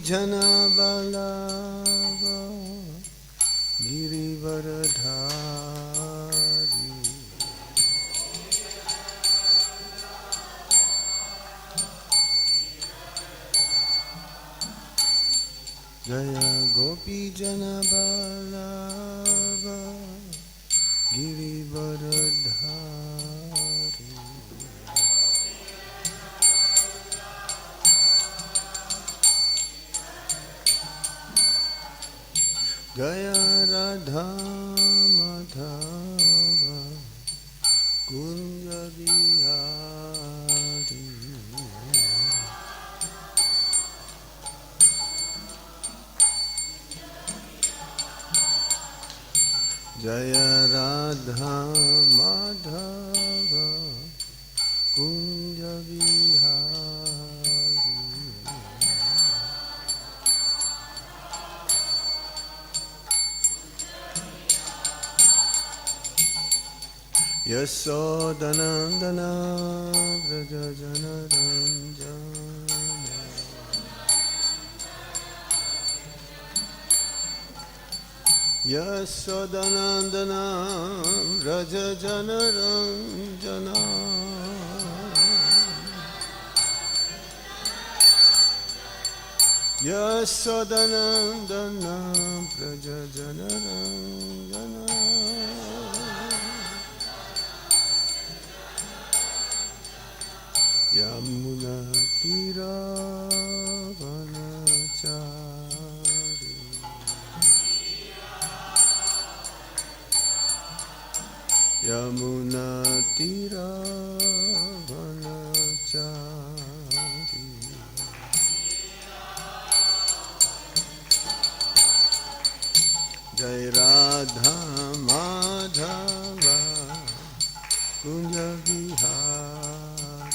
Jana Vallabha Girivaradhari Jaya Gopi Jana Vallabha Girivaradhari Jaya Radha Madhava Kunja Vihari Jaya Radha Madhava Kunja Vihari Yasodanandana Vraja Janaranjana Yasodanandana Vraja Janaranjana Yasodanandana Vraja Janaranjana Yamuna Tira Vanachari Yamuna Tira Vanachari Jai Radha Madhava Kunja Vihari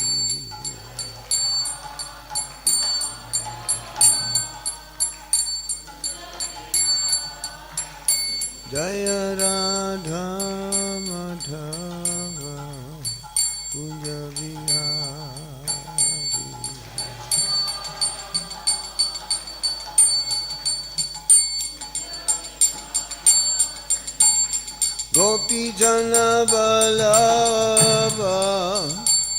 Jaya Radha Madhava Kunja Vihari Gopi Jana Vallabha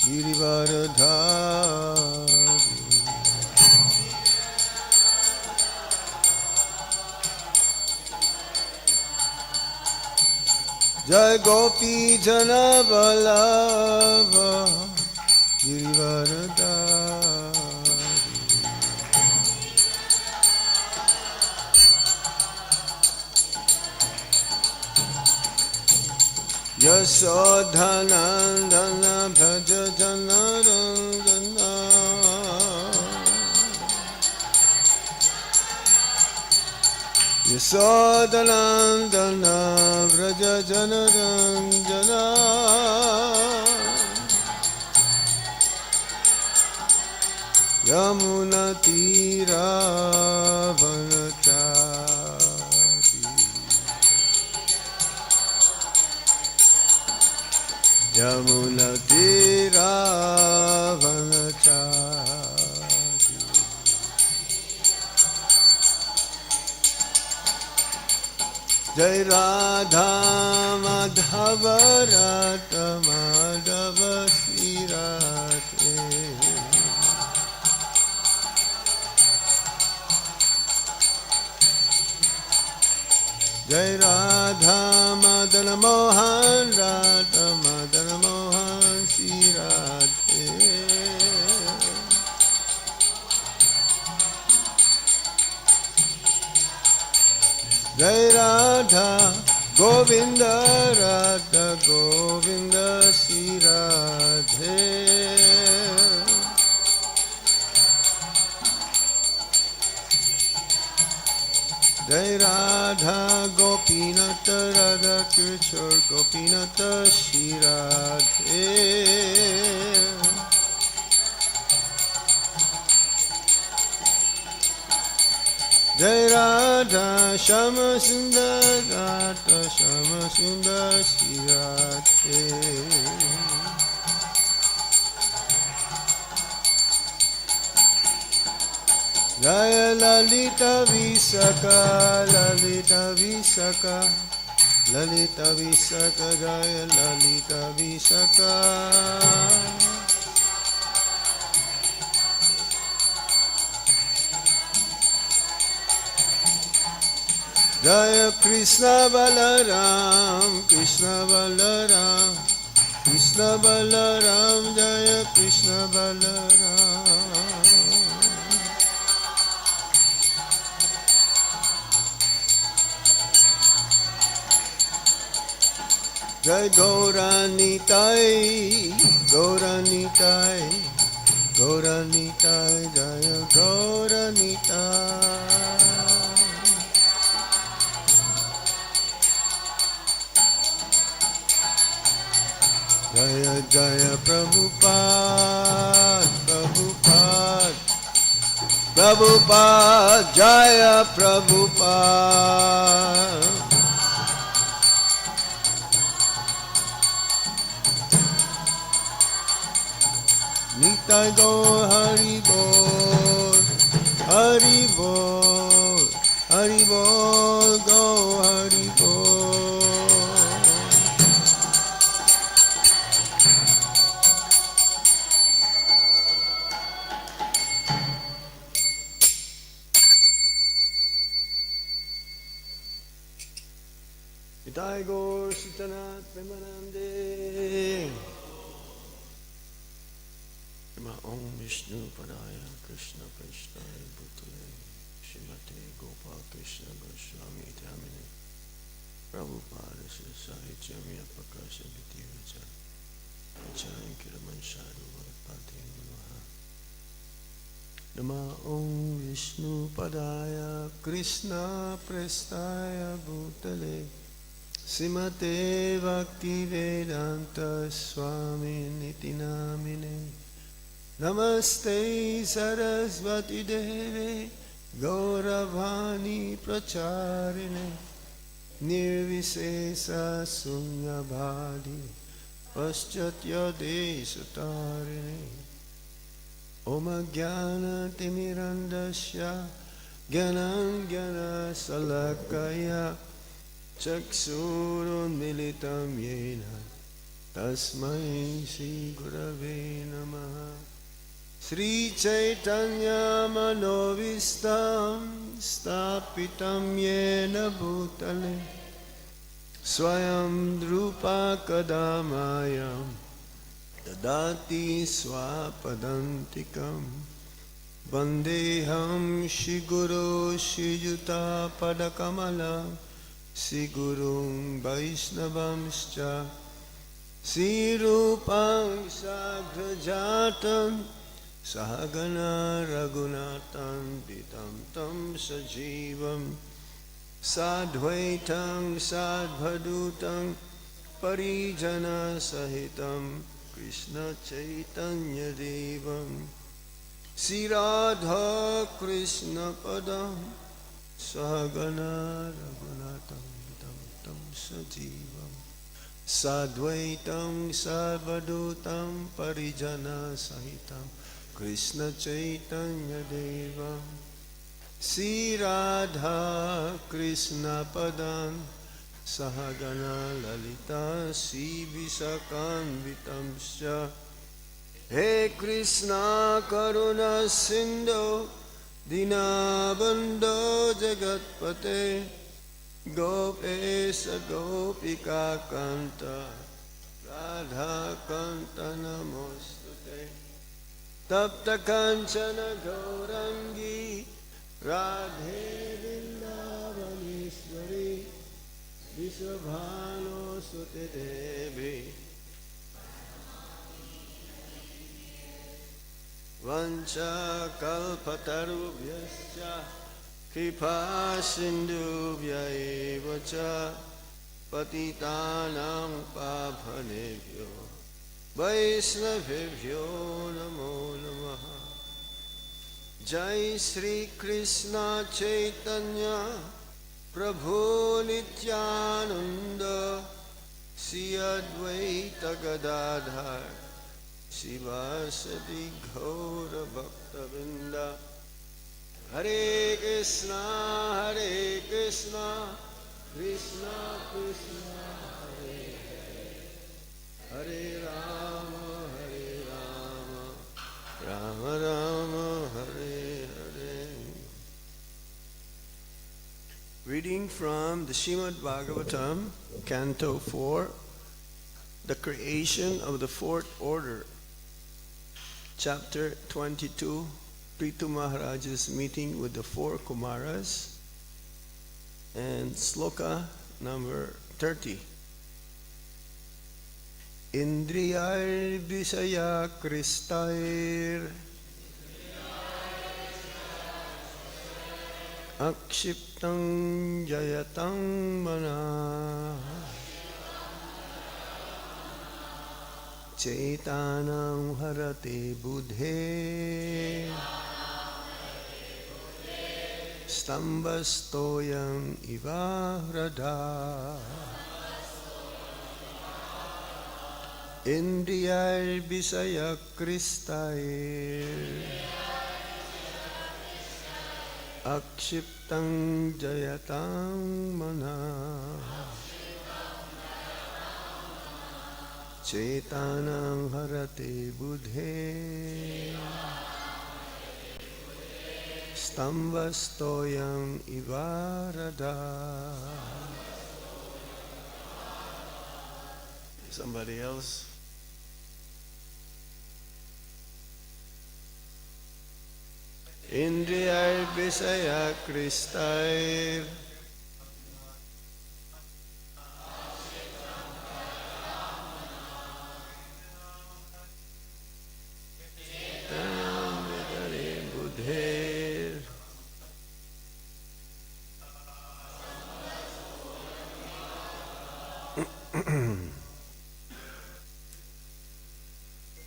Girivaradhari Jai Gopi Jana Vallabha Girivaradhari Yasodhanandana Bhaja Janardana Yasodanandana Vraja Janaranjana Yamuna Tira Vanachari Yamuna Tira Vanachari Jai Radha Madhava Radha Madhava Sirate Jai Radha Madana Mohan Radha Madana Mohan Sirate Jai Radha Govinda Radha Govinda Sirate Jai Radha Gopinata Radha Krishna Gopinata Shirate Jai Radha Shama Sundar Radha Shama Sundar Shirate Jaya Lalita Visaka, Lalita Visaka, Lalita Visaka, Jaya Lalita Visaka. Jaya Krishna Balaram, Krishna Balaram, Krishna Balaram, Jaya Krishna Balaram. Jai Gauranitai, Gauranitai, Gauranitai, Jaya Gauranitai. Jaya Jaya Prabhupada, Prabhupada, Prabhupada, Jaya Prabhupada. Nitai Go Hari Bol, Hari Bol, Hari Bol, Go Hari Bol. Nitai Go Sitanath Premanande. Om Vishnu Padaya Krishna Prasthaya Bhutale Srimate Gopal Krishna Goswami Dhamini Prabhupada Sahityamya Prakasha Vidyacha Acharan Kiraman Sadhu Varapati Namaha Nama Om Vishnu Padaya Krishna Prasthaya Bhutale Srimate Bhakti Vedanta Swami Niti Namine Namaste Saraswati Deve Gauravani Pracharine Nirvisesa Sunyabhadi Paschatya Desatarine Om Jnana Timirandasya Jnanam Jnana Salakaya Chaksurun Militam Yena Tasmai Shri Gurave Namaha Sri Chaitanya Manovistam Stapitam Yena Bhutale Swayam Drupa Kadamayam Dadati Swapadantikam Vandeham Shri Guru Shri Yuta Padakamala Shri Gurung Vaishnavamscha Sri Rupam Sagrajatam Sahagana Raghunatam Vitam Tam Sajivam Sadvaitam Sadvadutam Parijana Sahitam Krishna Chaitanya Devam Sri Radha Krishna Padam Sahagana Raghunatam Vitam Tam Sajivam Sadvaitam Sarvadutam Parijana Sahitam Krishna Chaitanya Deva Sri Radha Krishna Padan Sahagana Lalita Sri Visakanvitamscha He Krishna Karuna Sindhu Dinabandho Jagatpate Gopesa Gopika Kanta Radha Kanta Namostute Tapta Kanchana Gaurangi Radhe Vrindavaneshwari Visvabhano Sute Devi Vancha Kalpatarubhyascha Kripa Sindhubhya eva cha Patitanam Pavanebhyo Vaishnavebhyo Namo Namaha Jai Shri Krishna Chaitanya Prabhu Nityananda Sri Advaita Gadadhar Sivasadi Gaura Bhaktavinda Hare Krishna, Hare Krishna, Krishna Krishna, Hare Hare, Hare Rama, Hare Rama, Rama Rama, Hare Hare. Reading from the Srimad Bhagavatam, Canto 4, The Creation of the Fourth Order, Chapter 22, Prithu Maharaj's meeting with the four Kumaras, and Sloka number 30. Indriyar Visaya Kristair Akshiptang Jayatang Mana Chaitanam Harate Buddhe Stambastoyam Ivahrada Indriyar Visaya Kristair Akshiptang Jayatang Mana Chaitanam Harate Buddhe Stambastoyam Ivarada. Somebody else? Indriyar Visaya Kristair Buddhe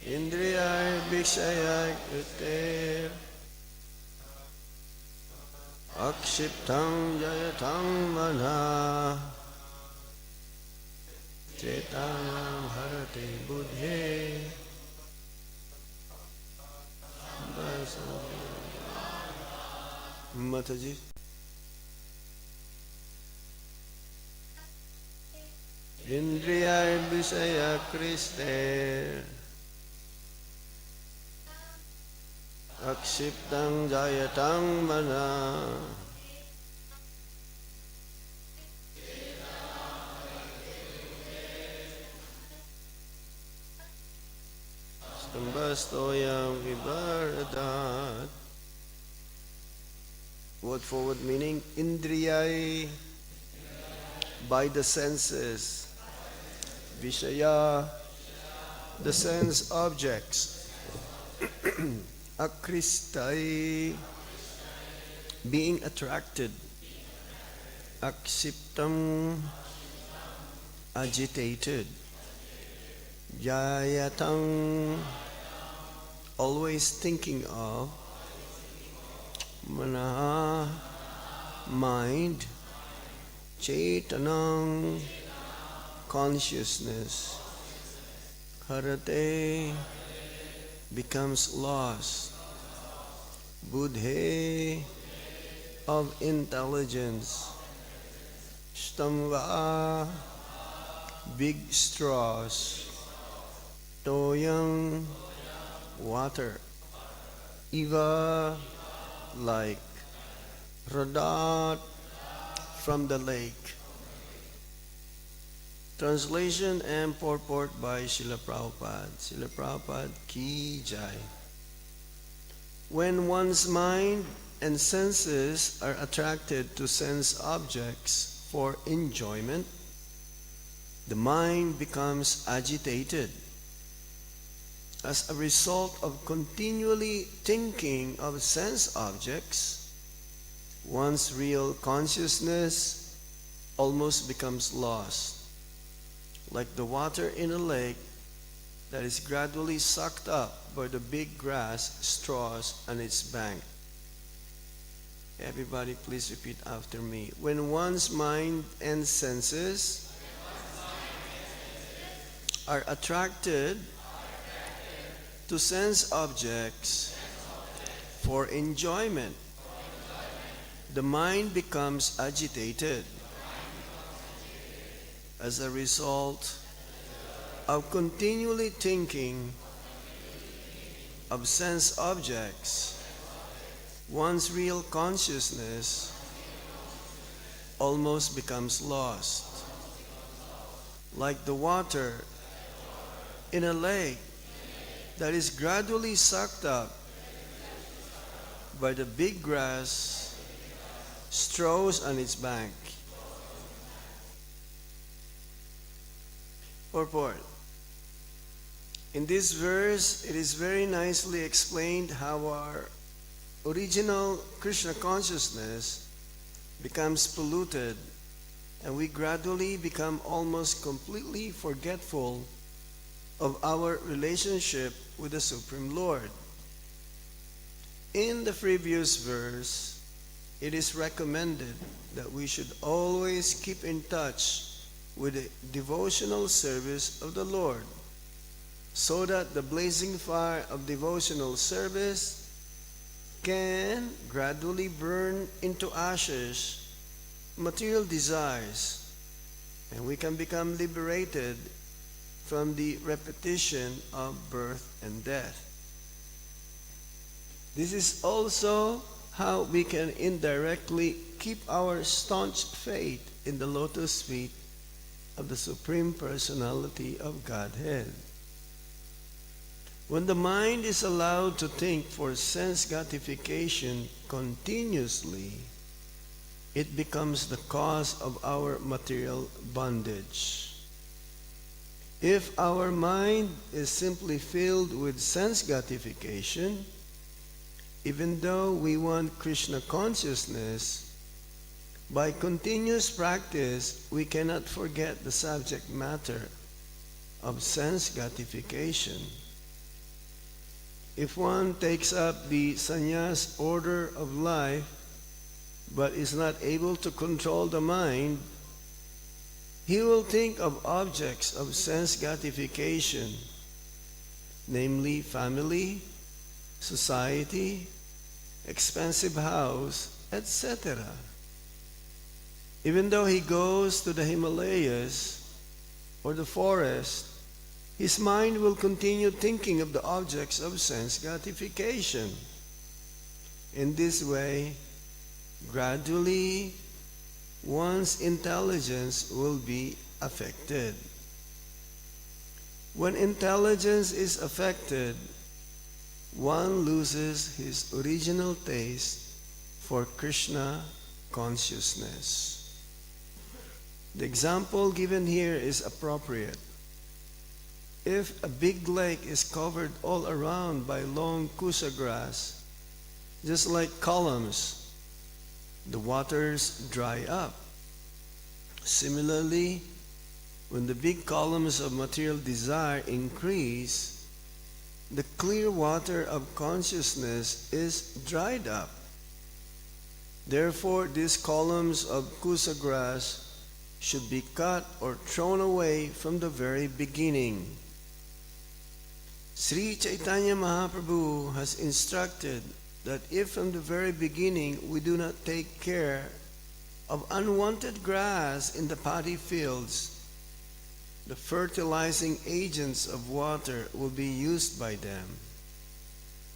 Indriyar Visaya Kristair Akshiptang Jayatang Mana Chaitanam Harate Buddhe Mataji. Indriyar Visaya Kristair Akshiptang Jayatang Mana Stambastoyam Vibharadat. Word forward meaning Indriyai, by the senses, Vishaya, the sense objects, Akristai, being attracted, Akshiptam, agitated, Jayatang, always thinking of, Manaha, mind, Chaitanam, consciousness, Harate, becomes lost, Buddhe, of intelligence, Stamba, big straws, Toyam, water, Iva, like, Radat, from the lake. Translation and purport by Srila Prabhupada. Srila Prabhupada Ki Jai. When one's mind and senses are attracted to sense objects for enjoyment, the mind becomes agitated. As a result of continually thinking of sense objects, one's real consciousness almost becomes lost, like the water in a lake that is gradually sucked up by the big grass straws on its bank. Everybody please repeat after me. When one's mind and senses are attracted to sense objects for enjoyment, the mind becomes agitated as a result of continually thinking of sense objects. One's real consciousness almost becomes lost, like the water in a lake that is gradually sucked up by the big grass strews on its bank. Purport. In this verse, it is very nicely explained how our original Krishna consciousness becomes polluted and we gradually become almost completely forgetful of our relationship with the Supreme Lord. In the previous verse, it is recommended that we should always keep in touch with the devotional service of the Lord, so that the blazing fire of devotional service can gradually burn into ashes material desires, and we can become liberated from the repetition of birth and death. This is also how we can indirectly keep our staunch faith in the lotus feet of the Supreme Personality of Godhead. When the mind is allowed to think for sense gratification continuously, it becomes the cause of our material bondage. If our mind is simply filled with sense gratification, even though we want Krishna consciousness, by continuous practice, we cannot forget the subject matter of sense gratification. If one takes up the sannyas order of life, but is not able to control the mind, he will think of objects of sense gratification, namely family, society, expensive house, etc. Even though he goes to the Himalayas or the forest, his mind will continue thinking of the objects of sense gratification. In this way, gradually, one's intelligence will be affected. When intelligence is affected, one loses his original taste for Krishna consciousness. The example given here is appropriate. If a big lake is covered all around by long kusa grass, just like columns, the waters dry up. Similarly, when the big columns of material desire increase, the clear water of consciousness is dried up. Therefore, these columns of kusa grass should be cut or thrown away from the very beginning. Sri Chaitanya Mahaprabhu has instructed that if from the very beginning we do not take care of unwanted grass in the paddy fields, the fertilizing agents of water will be used by them,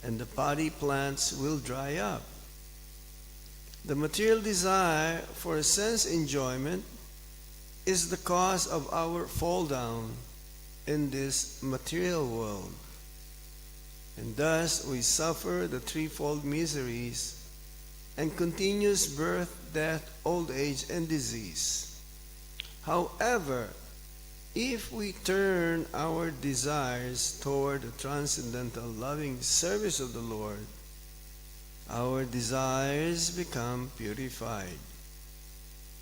and the paddy plants will dry up. The material desire for a sense enjoyment is the cause of our fall down in this material world. And thus we suffer the threefold miseries and continuous birth, death, old age, and disease. However, if we turn our desires toward the transcendental loving service of the Lord, our desires become purified.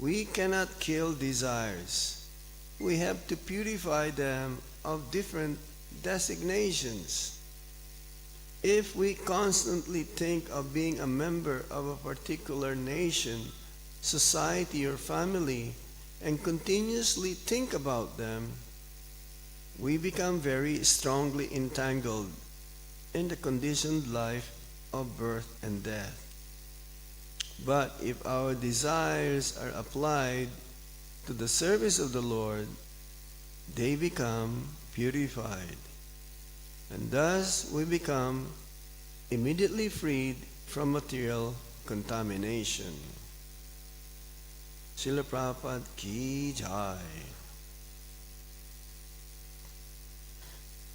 We cannot kill desires. We have to purify them of different designations. If we constantly think of being a member of a particular nation, society, or family, and continuously think about them, we become very strongly entangled in the conditioned life of birth and death. But if our desires are applied to the service of the Lord, they become purified. And thus we become immediately freed from material contamination. Srila Prabhupada ki jai.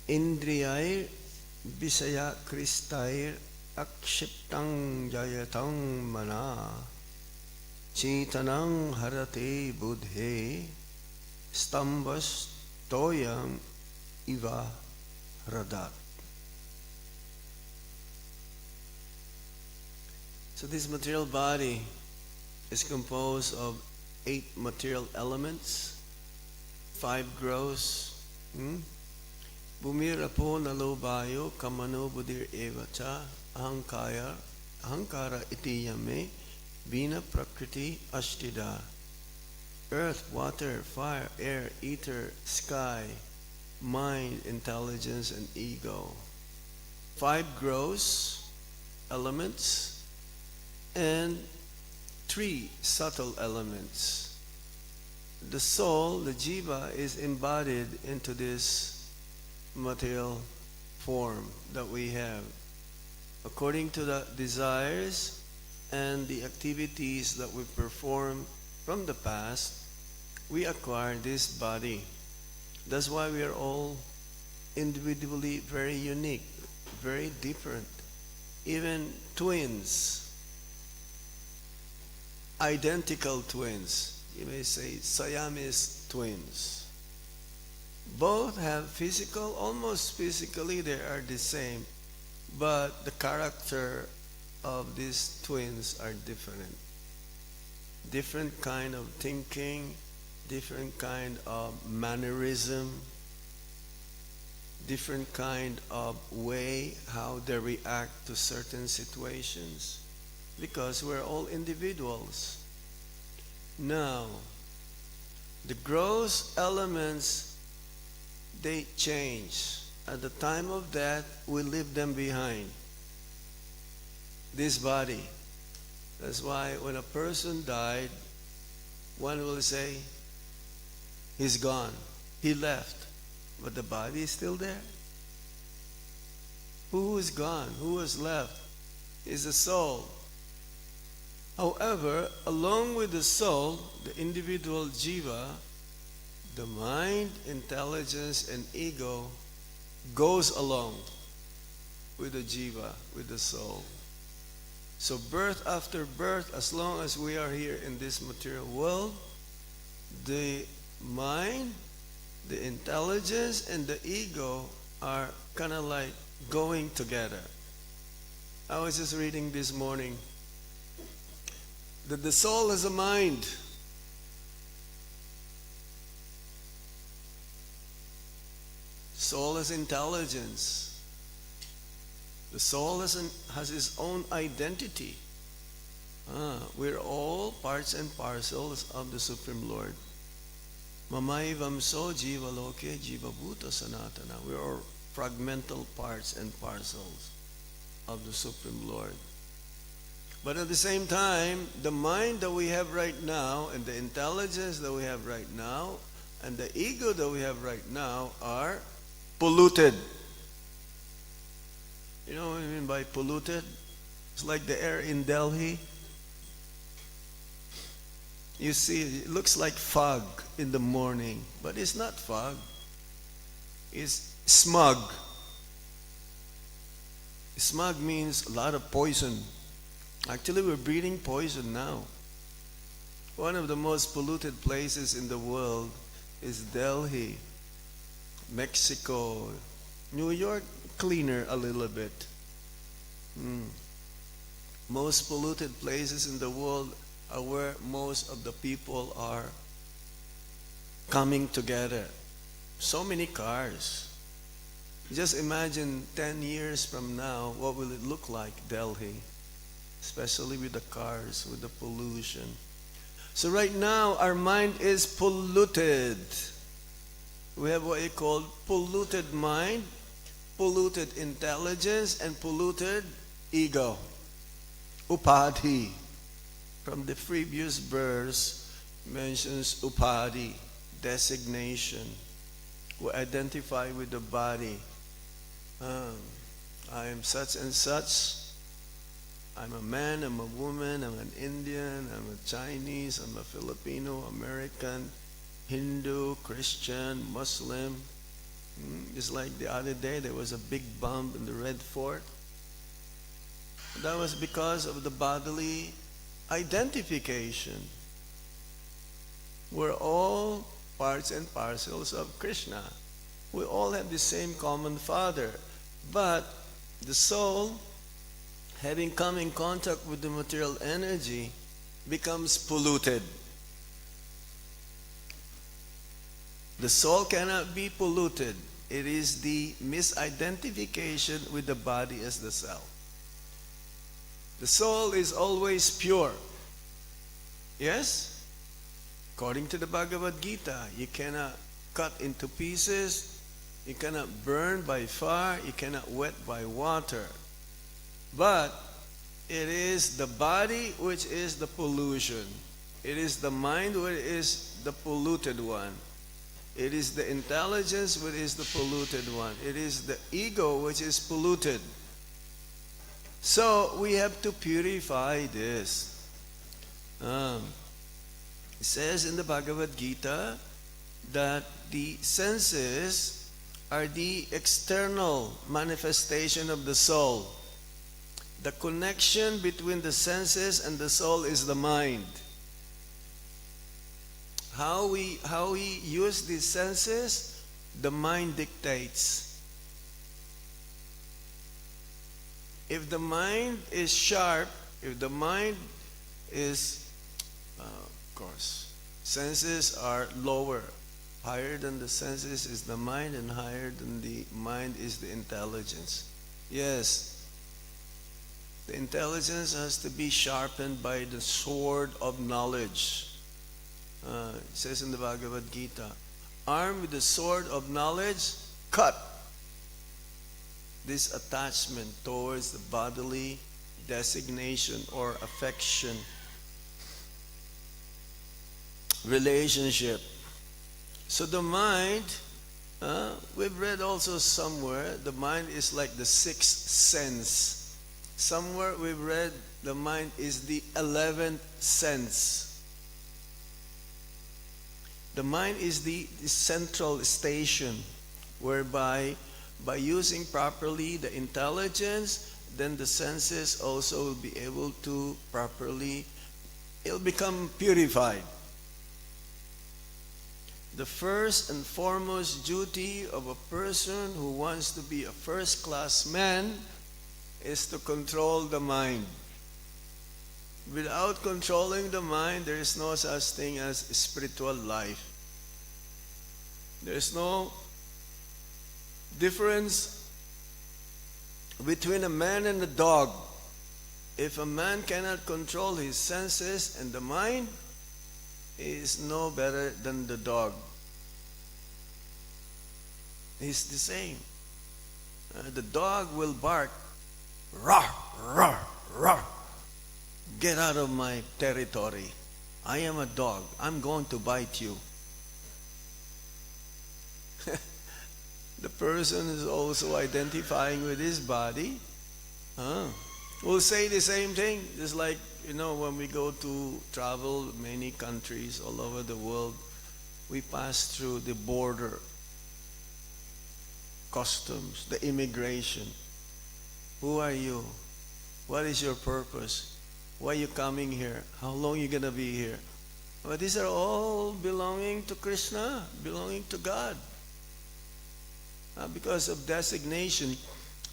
Indriyair Visaya Kristair Akshiptang Jayatang Mana Chetanang Harate Buddhe Stambas Toyam Iva Radat. So this material body is composed of 8 material elements, 5 gross. Bumirapo nalobayo kamano budir evacha ahankara itiyame bina prakriti ashtida. Earth, water, fire, air, ether, sky, mind, intelligence, and ego. 5 gross elements and 3 subtle elements. The soul, the jiva, is embodied into this material form that we have. According to the desires and the activities that we perform from the past, we acquire this body. That's why we are all individually very unique, very different. Even twins, identical twins, you may say Siamese twins. Both have physical, almost physically they are the same, but the character of these twins are different. Different kind of thinking, different kind of mannerism, different kind of way how they react to certain situations, because we're all individuals. Now, the gross elements, they change. At the time of death, we leave them behind. This body. That's why when a person died, one will say, he's gone, he left, but the body is still there. Who is gone? Who is left? Is the soul. However, along with the soul, the individual jiva, the mind, intelligence, and ego goes along with the jiva, with the soul. So birth after birth, as long as we are here in this material world, the mind, the intelligence, and the ego are kind of like going together. I was just reading this morning that the soul has a mind. Soul has intelligence. The soul has its own identity. We're all parts and parcels of the Supreme Lord. Mamai vamso jiva loke jiva bhuta sanatana. We're all fragmental parts and parcels of the Supreme Lord. But at the same time, the mind that we have right now and the intelligence that we have right now and the ego that we have right now are polluted. You know what I mean by polluted? It's like the air in Delhi. You see, it looks like fog in the morning, but it's not fog. It's smog. Smog means a lot of poison. Actually, we're breathing poison now. One of the most polluted places in the world is Delhi, Mexico, New York, cleaner a little bit. Most polluted places in the world are where most of the people are coming together. So many cars. Just imagine 10 years from now, what will it look like, Delhi? Especially with the cars, with the pollution. So right now, our mind is polluted. We have what you call polluted mind, polluted intelligence, and polluted ego. Upadhi. from the previous verse mentions upadi, designation. We identify with the body. I am such and such. I'm a man, I'm a woman, I'm an Indian, I'm a Chinese, I'm a Filipino, American, Hindu, Christian, Muslim. Just like the other day, there was a big bomb in the Red Fort. That was because of the bodily identification. We're all parts and parcels of Krishna. We all have the same common Father. But the soul, having come in contact with the material energy, becomes polluted. The soul cannot be polluted. It is the misidentification with the body as the self. The soul is always pure. Yes? According to the Bhagavad Gita, you cannot cut into pieces, you cannot burn by fire, you cannot wet by water. But it is the body which is the pollution. It is the mind which is the polluted one. It is the intelligence which is the polluted one. It is the ego which is polluted. So we have to purify this. It says in the Bhagavad Gita that the senses are the external manifestation of the soul. The connection between the senses and the soul is the mind. How we use these senses, the mind dictates. If the mind is sharp, if the mind is, of course, senses are lower. Higher than the senses is the mind, and higher than the mind is the intelligence. Yes, the intelligence has to be sharpened by the sword of knowledge. It says in the Bhagavad Gita, armed with the sword of knowledge, cut this attachment towards the bodily designation or affection, relationship. So the mind, we've read also somewhere, the mind is like the sixth sense. Somewhere we've read the mind is the 11th sense. The mind is the central station whereby by using properly the intelligence, then the senses also will be able to properly, it'll become purified. The first and foremost duty of a person who wants to be a first-class man is to control the mind. Without controlling the mind, there is no such thing as spiritual life. There is no difference between a man and a dog. If a man cannot control his senses and the mind, he is no better than the dog. He's the same. The dog will bark, roar, roar, roar. Get out of my territory. I am a dog. I'm going to bite you. The person is also identifying with his body. Will say the same thing. Just like, when we go to travel many countries all over the world, we pass through the border, customs, the immigration. Who are you? What is your purpose? Why are you coming here? How long are you going to be here? But these are all belonging to Krishna, belonging to God. Because of designation,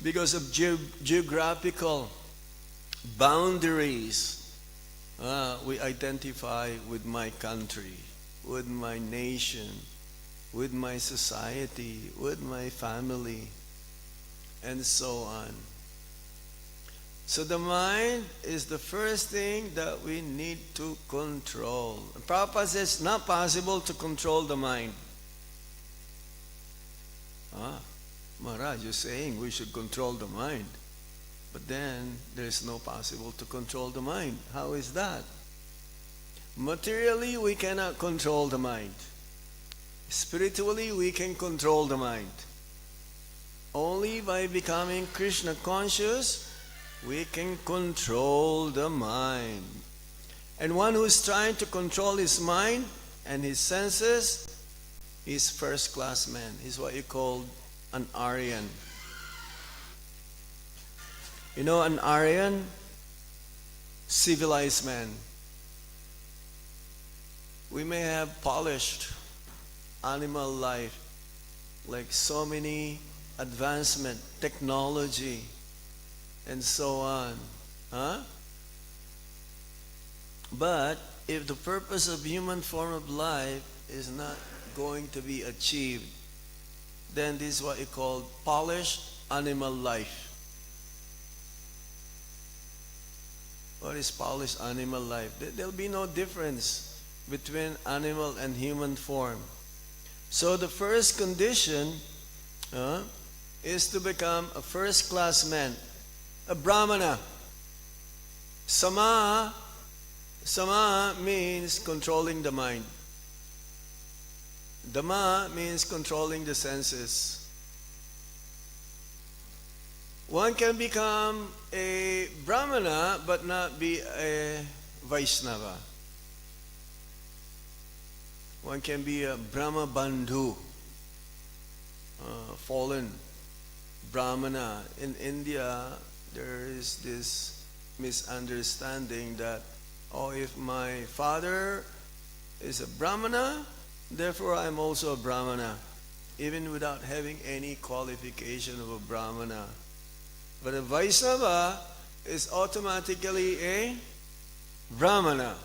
because of geographical boundaries, we identify with my country, with my nation, with my society, with my family, and so on. So the mind is the first thing that we need to control. Prabhupada says it's not possible to control the mind. Maharaj, you're saying we should control the mind. But then there's no possible to control the mind. How is that? Materially, we cannot control the mind. Spiritually, we can control the mind. Only by becoming Krishna conscious, we can control the mind. And one who is trying to control his mind and his senses is first-class man. He's what you call an Aryan. You know, an Aryan, civilized man. We may have polished animal life, like so many advancement, technology, and so on. But if the purpose of human form of life is not going to be achieved, then this is what you call polished animal life. What is polished animal life? There'll be no difference between animal and human form. So the first condition is to become a first-class man, a Brahmana. Sama means controlling the mind. Dhamma means controlling the senses. One can become a Brahmana but not be a Vaishnava. One can be a Brahma Bandhu, fallen Brahmana. In India, there is this misunderstanding that, if my father is a Brahmana, therefore I am also a Brahmana, even without having any qualification of a Brahmana. But a Vaishnava is automatically a Brahmana.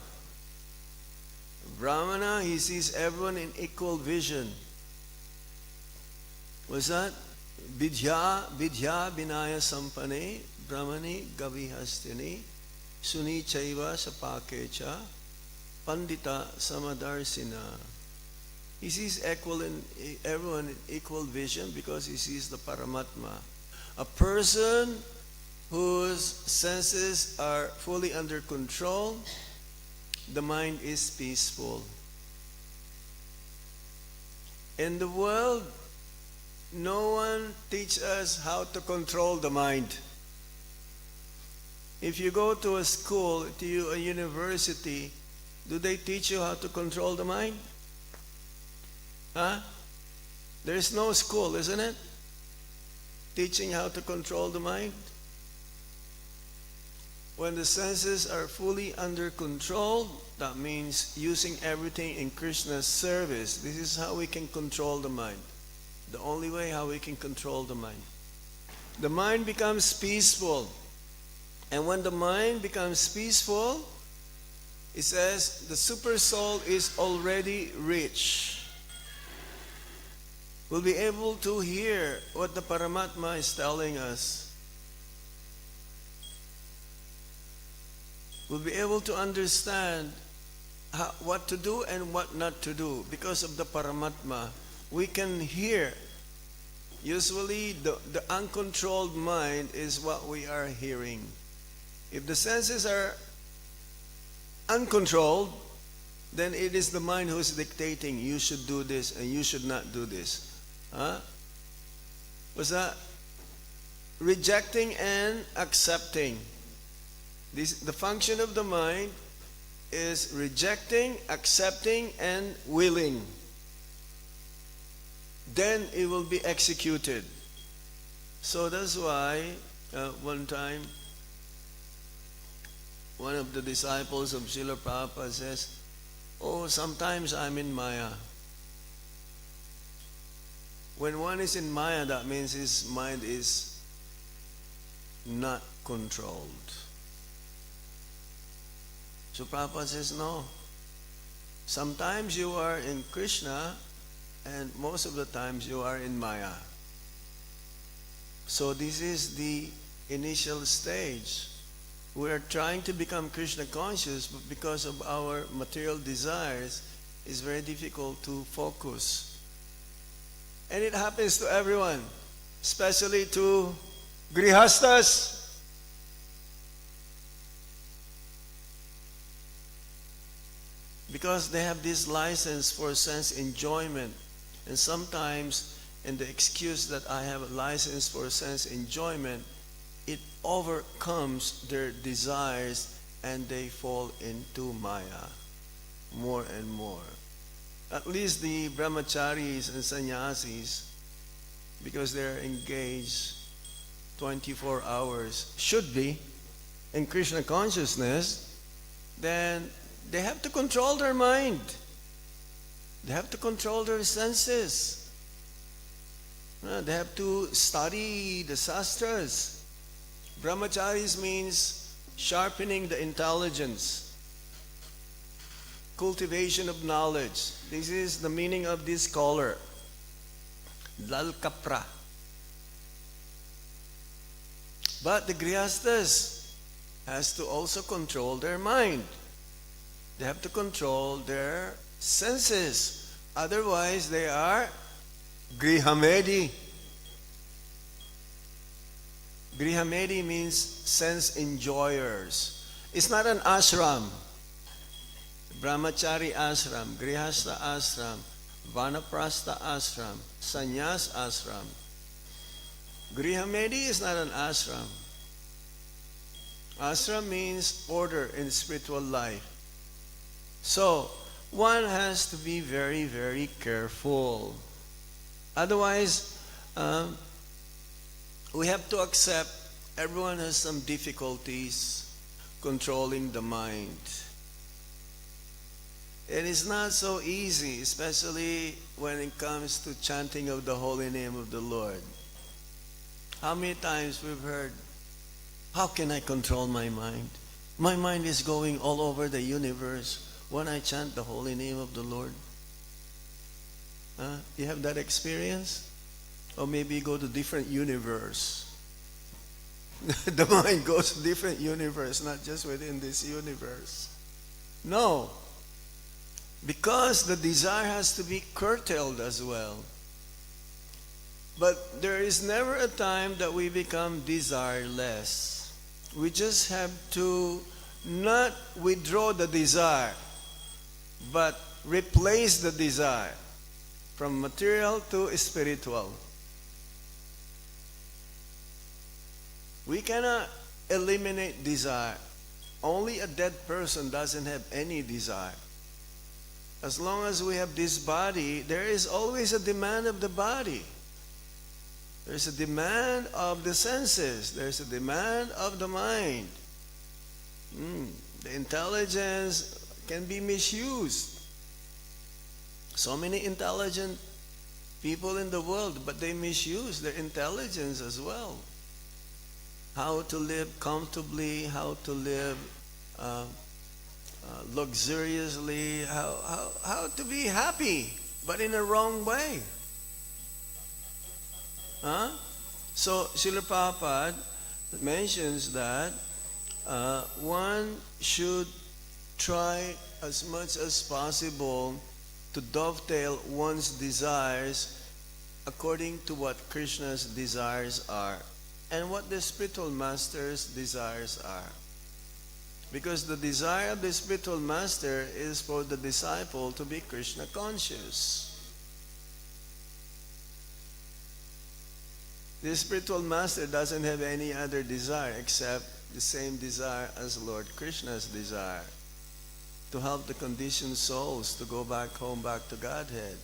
Brahmana, he sees everyone in equal vision. What's that? Vidya binaya sampane brahmani gavihastini suni chaiva sapakecha pandita samadarsina. He sees everyone in equal vision because he sees the Paramatma. A person whose senses are fully under control, the mind is peaceful. In the world, no one teaches us how to control the mind. If you go to a school, to a university, do they teach you how to control the mind? There's no school, isn't it? Teaching how to control the mind. When the senses are fully under control, that means using everything in Krishna's service. This is how we can control the mind. The only way how we can control the mind. The mind becomes peaceful. And when the mind becomes peaceful, it says the super soul is already rich. We'll be able to hear what the Paramatma is telling us. We'll be able to understand what to do and what not to do because of the Paramatma. We can hear. Usually the uncontrolled mind is what we are hearing. If the senses are uncontrolled, then it is the mind who is dictating, you should do this and you should not do this. What's that? Rejecting and accepting. The function of the mind is rejecting, accepting, and willing. Then it will be executed. So that's why one time one of the disciples of Srila Prabhupada says, sometimes I'm in Maya. When one is in Maya, that means his mind is not controlled. So Prabhupada says, no. Sometimes you are in Krishna, and most of the times you are in Maya. So this is the initial stage. We are trying to become Krishna conscious, but because of our material desires, it's very difficult to focus. And it happens to everyone, especially to grihastas. because they have this license for sense enjoyment. And sometimes, in the excuse that I have a license for sense enjoyment, it overcomes their desires and they fall into Maya more and more. At least the brahmacharis and sannyasis, because they're engaged 24 hours, should be in Krishna consciousness, then they have to control their mind. They have to control their senses. They have to study the sastras. Brahmacharis means sharpening the intelligence, cultivation of knowledge. This is the meaning of this scholar, Lal Kapra. But the grihasthas has to also control their mind. They have to control their senses. Otherwise, they are grihamedi. Grihamedi means sense enjoyers. It's not an ashram. Brahmachari ashram, grihastha ashram, vanaprastha ashram, sannyas ashram. Grihamedi is not an ashram. Ashram means order in spiritual life. So, one has to be very, very careful. Otherwise, we have to accept everyone has some difficulties controlling the mind. It is not so easy, especially when it comes to chanting of the holy name of the Lord. How many times we've heard, how can I control my mind? My mind is going all over the universe when I chant the holy name of the Lord. You have that experience? Or maybe you go to different universe. The mind goes to different universe, not just within this universe. No. Because the desire has to be curtailed as well. But there is never a time that we become desireless. We just have to not withdraw the desire, but replace the desire from material to spiritual. We cannot eliminate desire. Only a dead person doesn't have any desire. As long as we have this body, there is always a demand of the body. There's a demand of the senses. There's a demand of the mind. The intelligence can be misused. So many intelligent people in the world, but they misuse their intelligence as well. How to live comfortably, how to live luxuriously, how to be happy, but in a wrong way. So Srila Prabhupada mentions that one should try as much as possible to dovetail one's desires according to what Krishna's desires are and what the spiritual master's desires are. Because the desire of the spiritual master is for the disciple to be Krishna conscious. The spiritual master doesn't have any other desire except the same desire as Lord Krishna's desire, to help the conditioned souls to go back home, back to Godhead.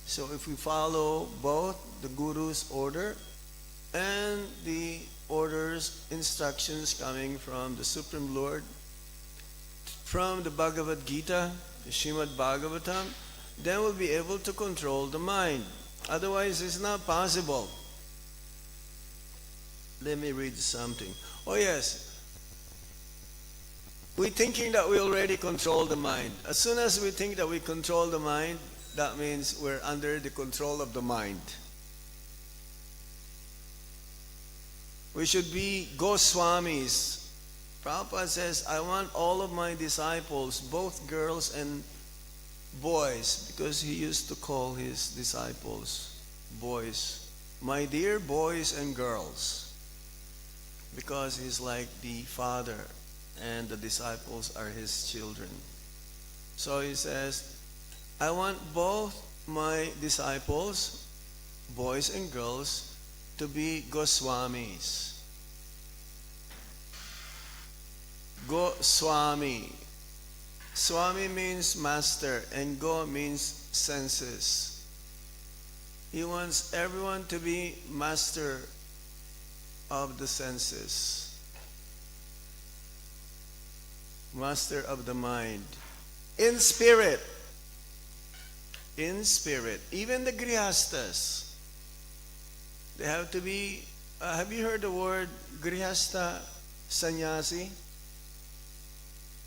So if we follow both the Guru's order and the orders, instructions coming from the Supreme Lord, from the Bhagavad Gita, the Srimad Bhagavatam, then we'll be able to control the mind. Otherwise, it's not possible. Let me read something. Oh yes, we're thinking that we already control the mind. As soon as we think that we control the mind, that means we're under the control of the mind. We should be Goswamis. Prabhupada says, I want all of my disciples, both girls and boys, because he used to call his disciples boys. My dear boys and girls. Because he's like the father and the disciples are his children. So he says, I want both my disciples, boys and girls, to be Goswamis. Swami. Swami means master and Go means senses. He wants everyone to be master of the senses, master of the mind, in spirit. In spirit. Even the grihastas, they have to be, have you heard the word grihasta sannyasi?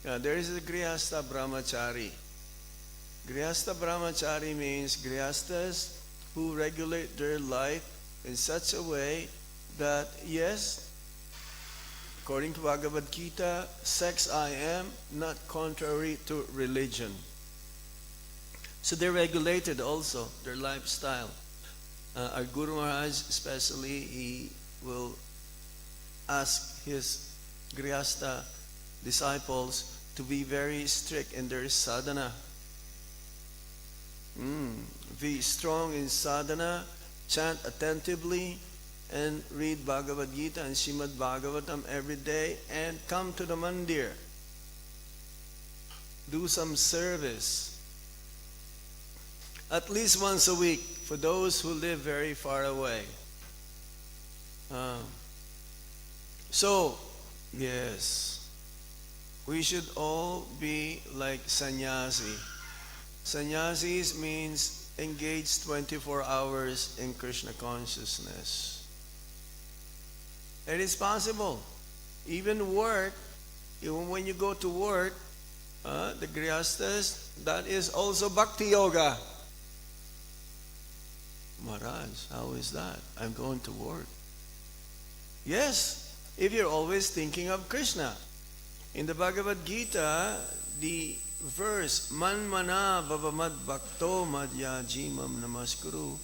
Yeah, there is a grihasta brahmachari. Grihasta brahmachari means grihastas who regulate their life in such a way that, yes, according to Bhagavad Gita, sex I am, not contrary to religion. So they regulated also their lifestyle. Our Guru Maharaj especially, he will ask his grihasta disciples to be very strict in their sadhana. Be strong in sadhana, chant attentively, and read Bhagavad Gita and Srimad Bhagavatam every day, and come to the mandir. Do some service. At least once a week for those who live very far away. So, yes, we should all be like sannyasi. Sannyasis means engaged 24 hours in Krishna consciousness. It is possible. Even work, even when you go to work, the grihastas, that is also bhakti yoga. Maharaj, how is that? I'm going to work. Yes, if you're always thinking of Krishna. In the Bhagavad Gita, the verse, Man mana bhavamad bhakto madhya jimam namaskuru,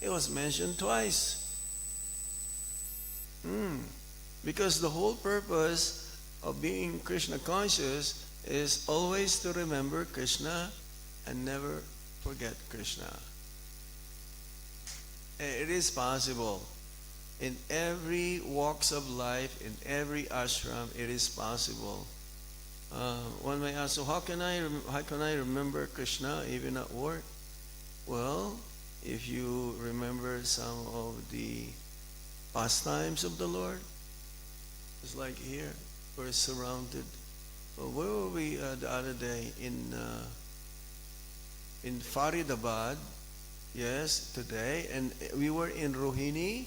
it was mentioned twice. Because the whole purpose of being Krishna conscious is always to remember Krishna and never forget Krishna. It is possible. In every walks of life, in every ashram, it is possible. One may ask, so how can I remember Krishna even at work? Well, if you remember some of the pastimes of the Lord, it's like here, we're surrounded. Well, where were we the other day? In Faridabad, yes, today, and we were in Rohini,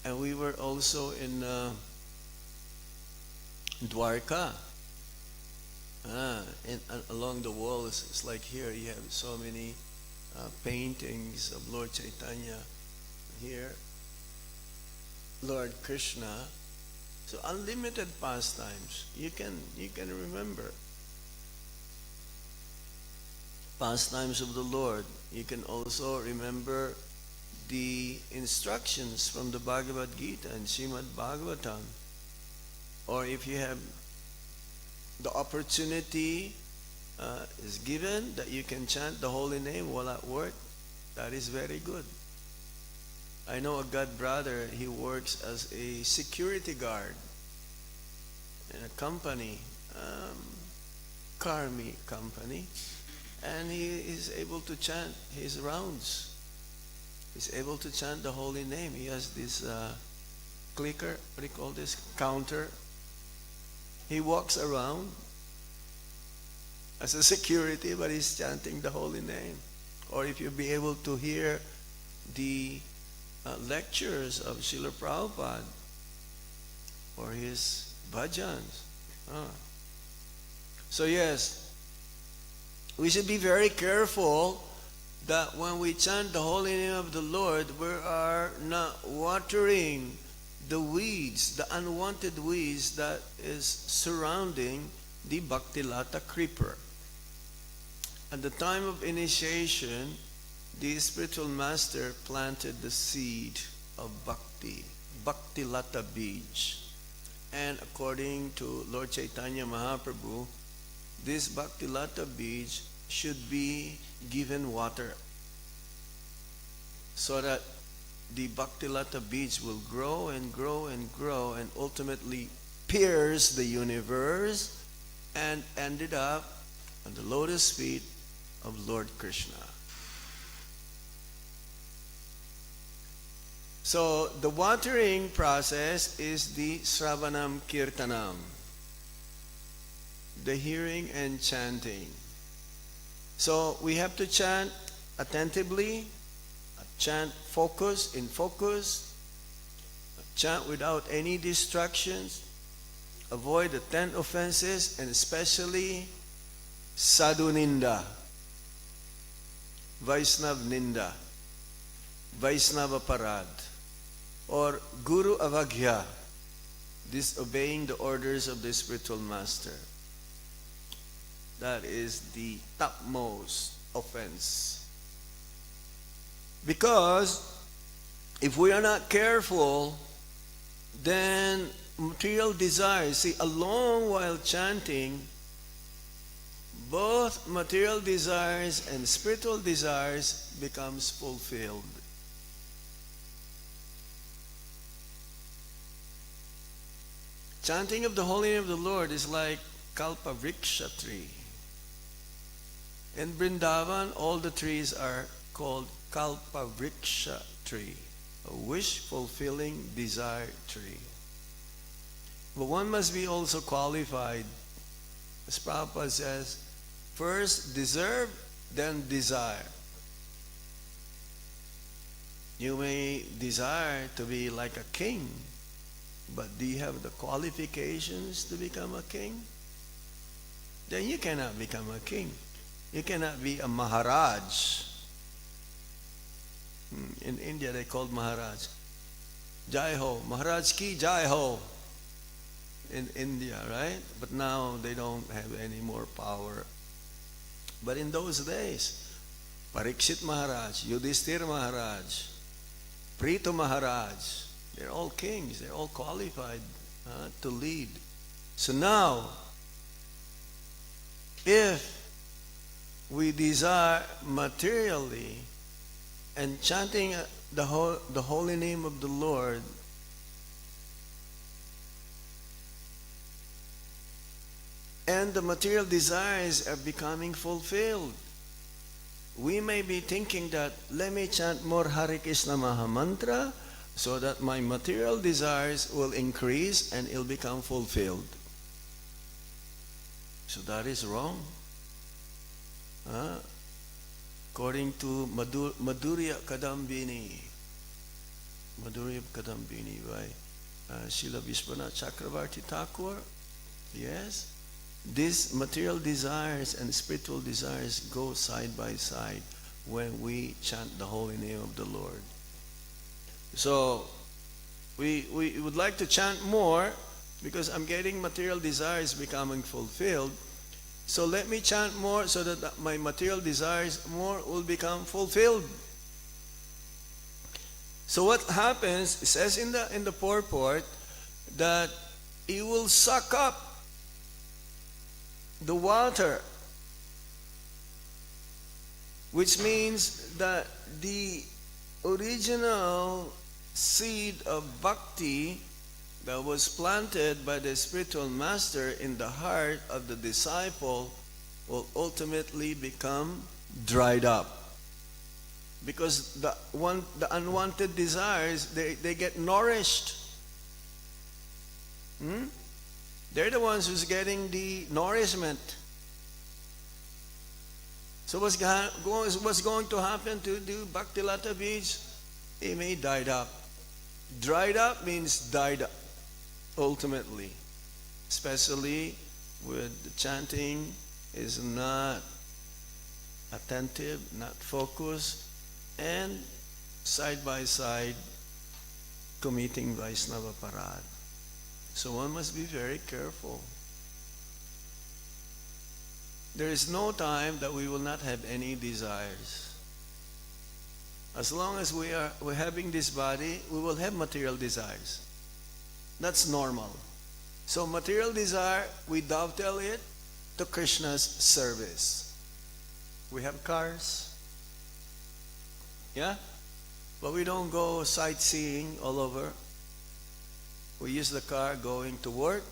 and we were also in Dwarka. And along the walls, it's like here, you have so many paintings of Lord Chaitanya. Here, Lord Krishna. So unlimited pastimes. You can remember. Pastimes of the Lord. You can also remember the instructions from the Bhagavad Gita and Srimad Bhagavatam. Or if you have the opportunity is given that you can chant the holy name while at work, that is very good. I know a God brother, he works as a security guard in a company, Karmi company, and he is able to chant his rounds. He's able to chant the holy name. He has this clicker, what do you call this, counter. He walks around as a security, but he's chanting the holy name. Or if you be able to hear the lectures of Srila Prabhupada or his bhajans. So yes, we should be very careful that when we chant the holy name of the Lord, we are not watering the weeds, the unwanted weeds that is surrounding the Bhaktilata creeper. At the time of initiation, the spiritual master planted the seed of Bhakti, Bhaktilata Bij. And according to Lord Chaitanya Mahaprabhu, this Bhakti Lata beach should be given water so that the Bhakti Lata beach will grow and grow and grow and ultimately pierce the universe and ended up on the lotus feet of Lord Krishna. So the watering process is the Sravanam Kirtanam, the hearing and chanting. So we have to chant attentively, chant in focus, chant without any distractions, avoid the 10 offenses, and especially Sadhu Ninda, Vaisnav Ninda, Vaisnava Parad, or Guru Avagya, disobeying the orders of the spiritual master. That is the topmost offense. Because if we are not careful, then material desires, see, a long while chanting, both material desires and spiritual desires becomes fulfilled. Chanting of the holy name of the Lord is like Kalpa Vriksha tree. In Vrindavan, all the trees are called Kalpa Vriksha tree, a wish-fulfilling desire tree. But one must be also qualified. As Prabhupada says, first deserve, then desire. You may desire to be like a king, but do you have the qualifications to become a king? Then you cannot become a king. You cannot be a Maharaj. In India they called Maharaj. Jai Ho, Maharaj ki Jai Ho. In India, right? But now they don't have any more power. But in those days, Parikshit Maharaj, Yudhishthir Maharaj, Prithu Maharaj, they're all kings. They're all qualified to lead. So now, if we desire materially and chanting the holy name of the Lord, and the material desires are becoming fulfilled, we may be thinking that, let me chant more Hare Krishna Maha Mantra so that my material desires will increase and it'll become fulfilled. So that is wrong. According to Madhurya Kadambini by Srila Vishwanath Chakravarti Thakur, yes, these material desires and spiritual desires go side by side when we chant the holy name of the Lord. So we would like to chant more because I'm getting material desires becoming fulfilled. So let me chant more so that my material desires more will become fulfilled. So what happens, it says in the purport that it will suck up the water, which means that the original seed of bhakti that was planted by the spiritual master in the heart of the disciple will ultimately become dried up. Because the unwanted desires, they get nourished. They're the ones who's getting the nourishment. So what's going to happen to the Bhakti Lata Beach? It may died up. Dried up means died up, ultimately. Especially with the chanting is not attentive, not focused, and side by side committing Vaisnava Parad. So one must be very careful. There is no time that we will not have any desires. As long as we're having this body, we will have material desires. That's normal. So material desire, we dovetail it to Krishna's service. We have cars, yeah? But we don't go sightseeing all over. We use the car going to work,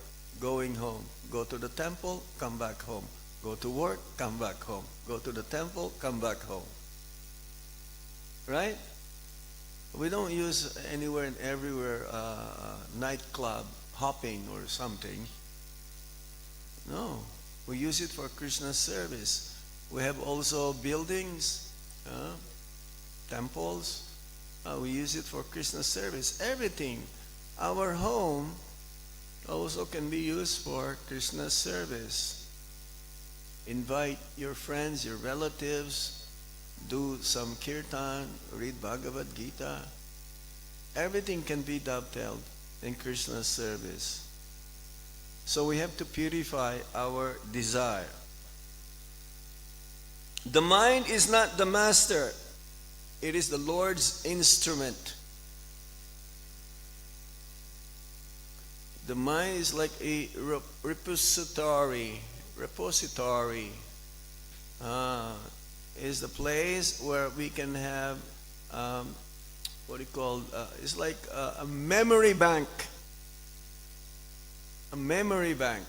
going home. Go to the temple, come back home. Go to work, come back home. Go to the temple, come back home. Right? We don't use anywhere and everywhere nightclub hopping or something. No, we use it for Krishna's service. We have also buildings, temples. We use it for Krishna's service. Everything. Our home also can be used for Krishna's service. Invite your friends, your relatives, do some kirtan, read Bhagavad Gita. Everything can be dovetailed in Krishna's service. So we have to purify our desire. The mind is not the master. It is the Lord's instrument. The mind is like a repository. Is the place where we can have it's like a memory bank. A memory bank.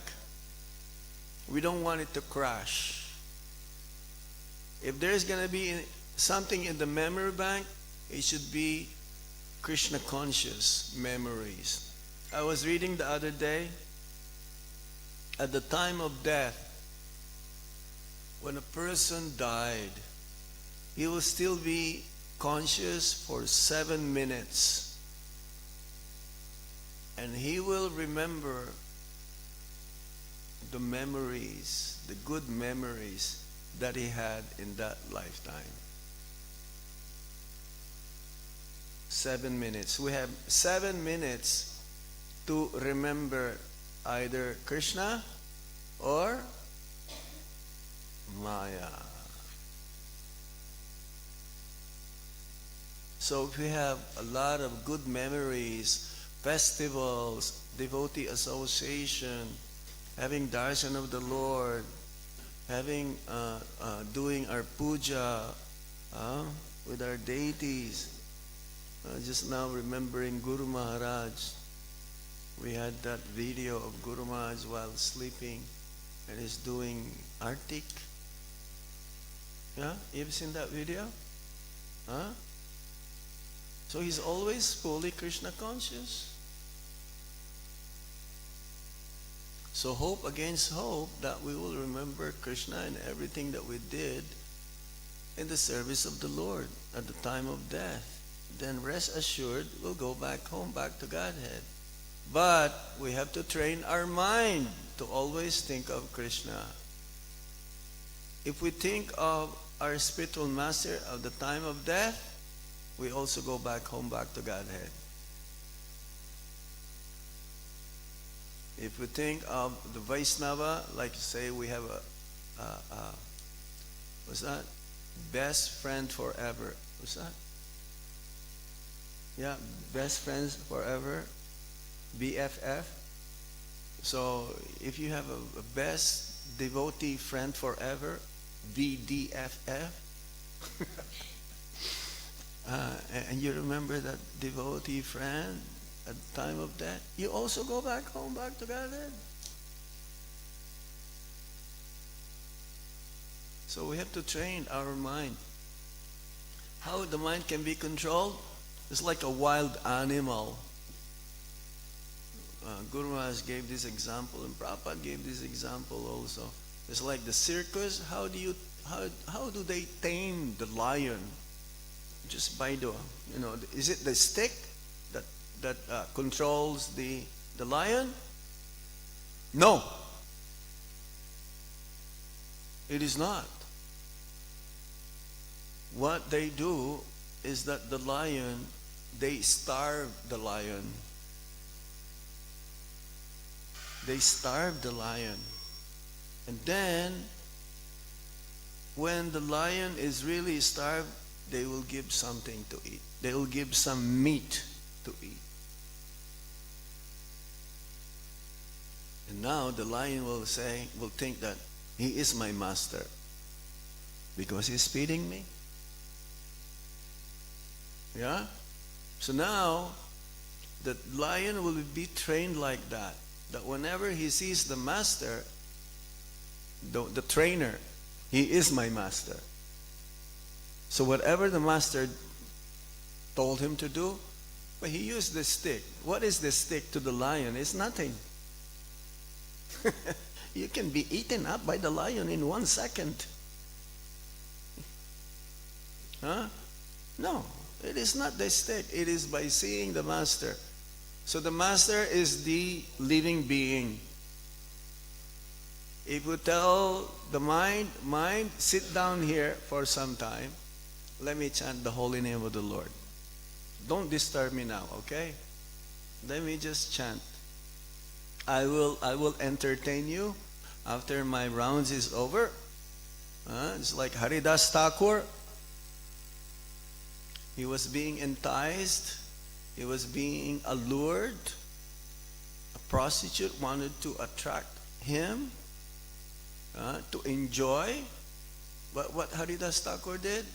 We don't want it to crash. If there's going to be something in the memory bank, it should be Krishna conscious memories. I was reading the other day, at the time of death, when a person died, he will still be conscious for 7 minutes. And he will remember the memories, the good memories that he had in that lifetime. 7 minutes. We have 7 minutes to remember either Krishna or Maya. So if we have a lot of good memories, festivals, devotee association, having darshan of the Lord, having doing our puja with our deities. Just now remembering Guru Maharaj. We had that video of Guru Maharaj while sleeping, and he's doing Artik. Yeah, you've seen that video? Huh? So he's always fully Krishna conscious. So hope against hope that we will remember Krishna and everything that we did in the service of the Lord at the time of death. Then rest assured we'll go back home, back to Godhead. But we have to train our mind to always think of Krishna. If we think of our spiritual master at the time of death, we also go back home, back to Godhead. If we think of the Vaishnava, like say we have what's that? Best friend forever. What's that? Yeah, best friends forever. BFF. So if you have a best devotee friend forever, BDFF. And you remember that devotee friend at the time of death, you also go back home, back to Godhead. So we have to train our mind. How the mind can be controlled? It's like a wild animal. Guru Maharaj gave this example, and Prabhupada gave this example also. It's like the circus. How do they tame the lion? Just by the, is it the stick that controls the lion? No, it is not. What they do is that the lion, they starve the lion. They starve the lion. And then, when the lion is really starved, they will give something to eat. They will give some meat to eat. And now the lion will think that, He is my master because he's feeding me. Yeah? So now, the lion will be trained like that. That whenever he sees the master, the trainer, he is my master. So whatever the master told him to do, but he used the stick. What is the stick to the lion? It's nothing. You can be eaten up by the lion in 1 second. Huh? No, it is not the stick. It is by seeing the master. So the master is the living being. If you tell the mind, sit down here for some time. Let me chant the holy name of the Lord. Don't disturb me now, okay? Let me just chant. I will entertain you after my rounds is over. It's like Haridas Thakur. He was being enticed. He was being allured. A prostitute wanted to attract him to enjoy. But what Haridas Thakur did?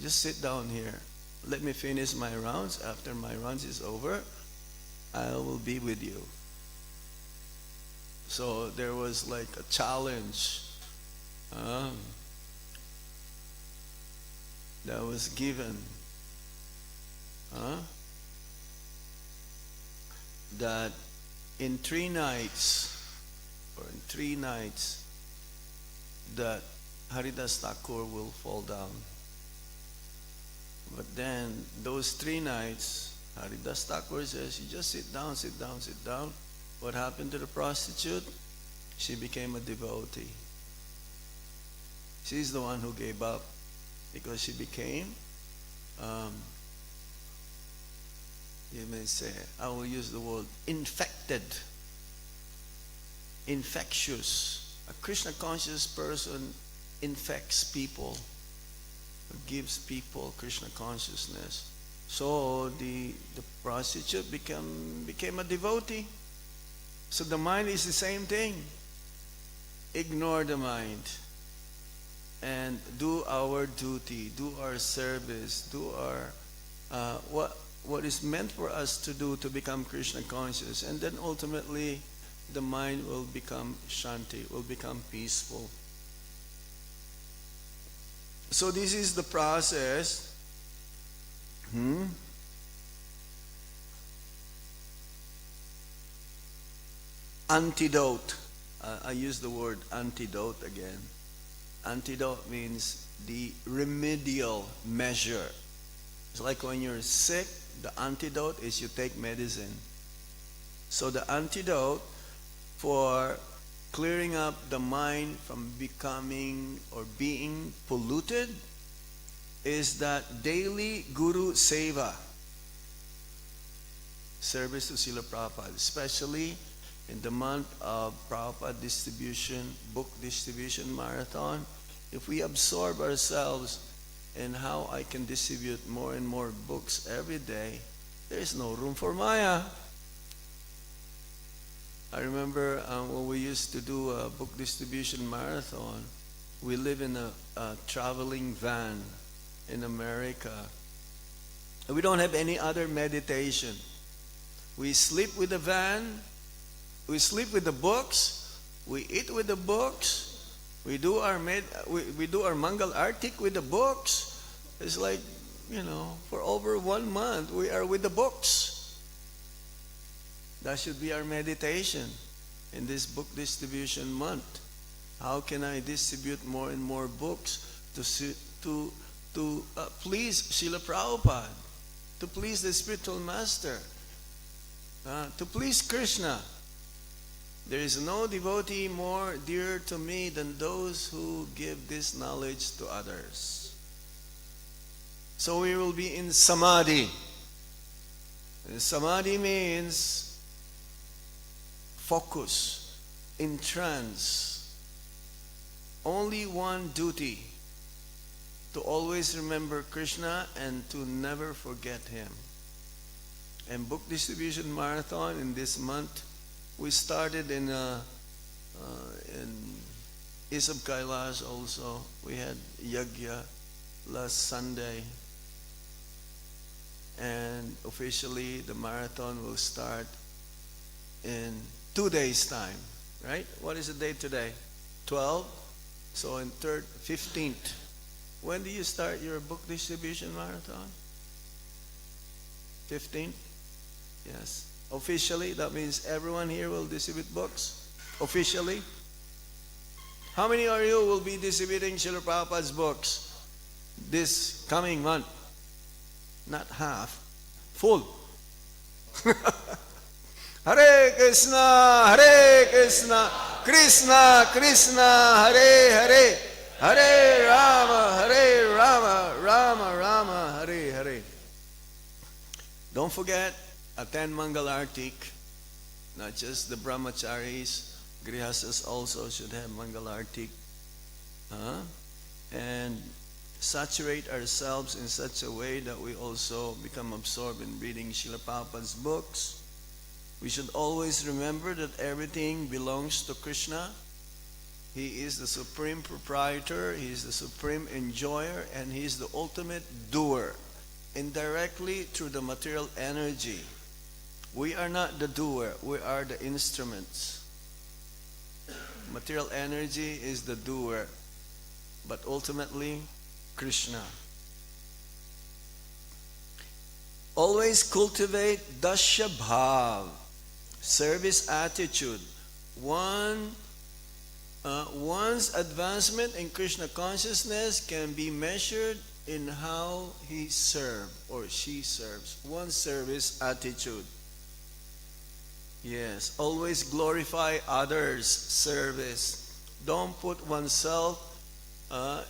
Just sit down here. Let me finish my rounds. After my rounds is over, I will be with you. So there was like a challenge that was given. That in 3 nights, that Haridas Thakur will fall down. But then those 3 nights, Haridas Thakur says, you just sit down, sit down, sit down. What happened to the prostitute? She became a devotee. She's the one who gave up because she became, you may say, I will use the word infected, infectious. A Krishna conscious person infects people, gives people Krishna consciousness. So the prostitute became a devotee. So the mind is the same thing. Ignore the mind and do our duty, do our service, do our what is meant for us to do to become Krishna conscious, and then ultimately the mind will become shanti, will become peaceful. So this is the process. Antidote. I use the word antidote again. Antidote means the remedial measure. It's like when you're sick, the antidote is you take medicine. So the antidote for clearing up the mind from becoming or being polluted is that daily Guru Seva, service to Srila Prabhupada, especially in the month of Prabhupada distribution, book distribution marathon. If we absorb ourselves in how I can distribute more and more books every day, there is no room for Maya. I remember when we used to do a book distribution marathon, we live in a traveling van in America. We don't have any other meditation. We sleep with the van, we sleep with the books, we eat with the books, we do our Mangal Artik with the books. It's like, for over 1 month we are with the books. That should be our meditation in this book distribution month. How can I distribute more and more books to please Srila Prabhupada, to please the spiritual master, to please Krishna? There is no devotee more dear to me than those who give this knowledge to others. So we will be in samadhi. And samadhi means focus, in trance. Only one duty, to always remember Krishna and to never forget Him. And book distribution marathon in this month, we started in In Isab Kailash also, we had Yagya last Sunday. And officially the marathon will start in 2 days' time, right? What is the date today? 12? So in 15th. When do you start your book distribution marathon? 15th? Yes. Officially, that means everyone here will distribute books. Officially. How many of you will be distributing Srila Prabhupada's books this coming month? Not half. Full. Hare Krishna, Krishna Krishna, Hare Hare, Hare Rama, Rama Rama, Hare Hare. Don't forget, attend Mangal Artik. Not just the brahmacharis, grihastas also should have Mangal Artik. And saturate ourselves in such a way that we also become absorbed in reading Srila Prabhupada's books. We should always remember that everything belongs to Krishna. He is the supreme proprietor, He is the supreme enjoyer, and He is the ultimate doer. Indirectly through the material energy. We are not the doer, we are the instruments. Material energy is the doer, but ultimately Krishna. Always cultivate dasya bhav, service attitude. One's advancement in Krishna consciousness can be measured in how he serves or she serves. One's service attitude. Yes, always glorify others' service. Don't put oneself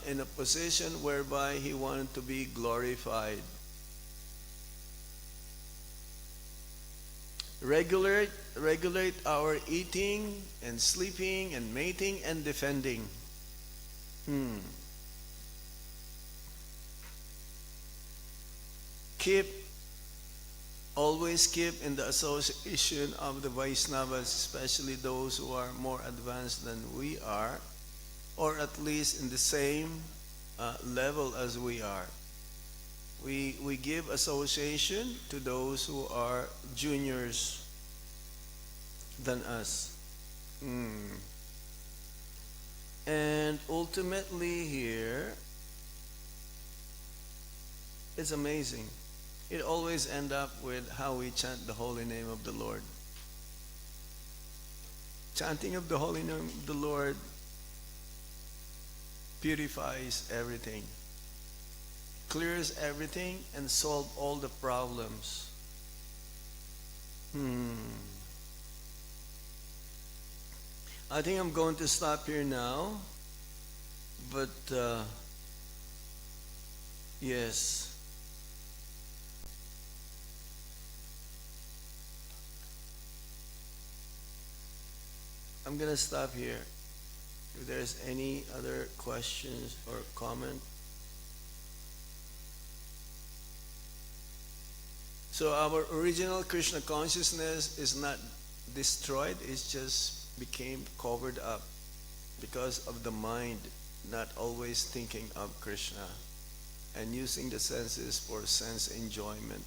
in a position whereby he wanted to be glorified. Regulate our eating and sleeping and mating and defending. Always keep in the association of the Vaishnavas, especially those who are more advanced than we are, or at least in the same level as we are. We give association to those who are juniors than us. And ultimately here, it's amazing. It always ends up with how we chant the holy name of the Lord. Chanting of the holy name of the Lord purifies everything, clears everything, and solves all the problems. I think I'm going to stop here now, but yes. I'm going to stop here. If there's any other questions or comment. So our original Krishna consciousness is not destroyed, it just became covered up because of the mind not always thinking of Krishna and using the senses for sense enjoyment.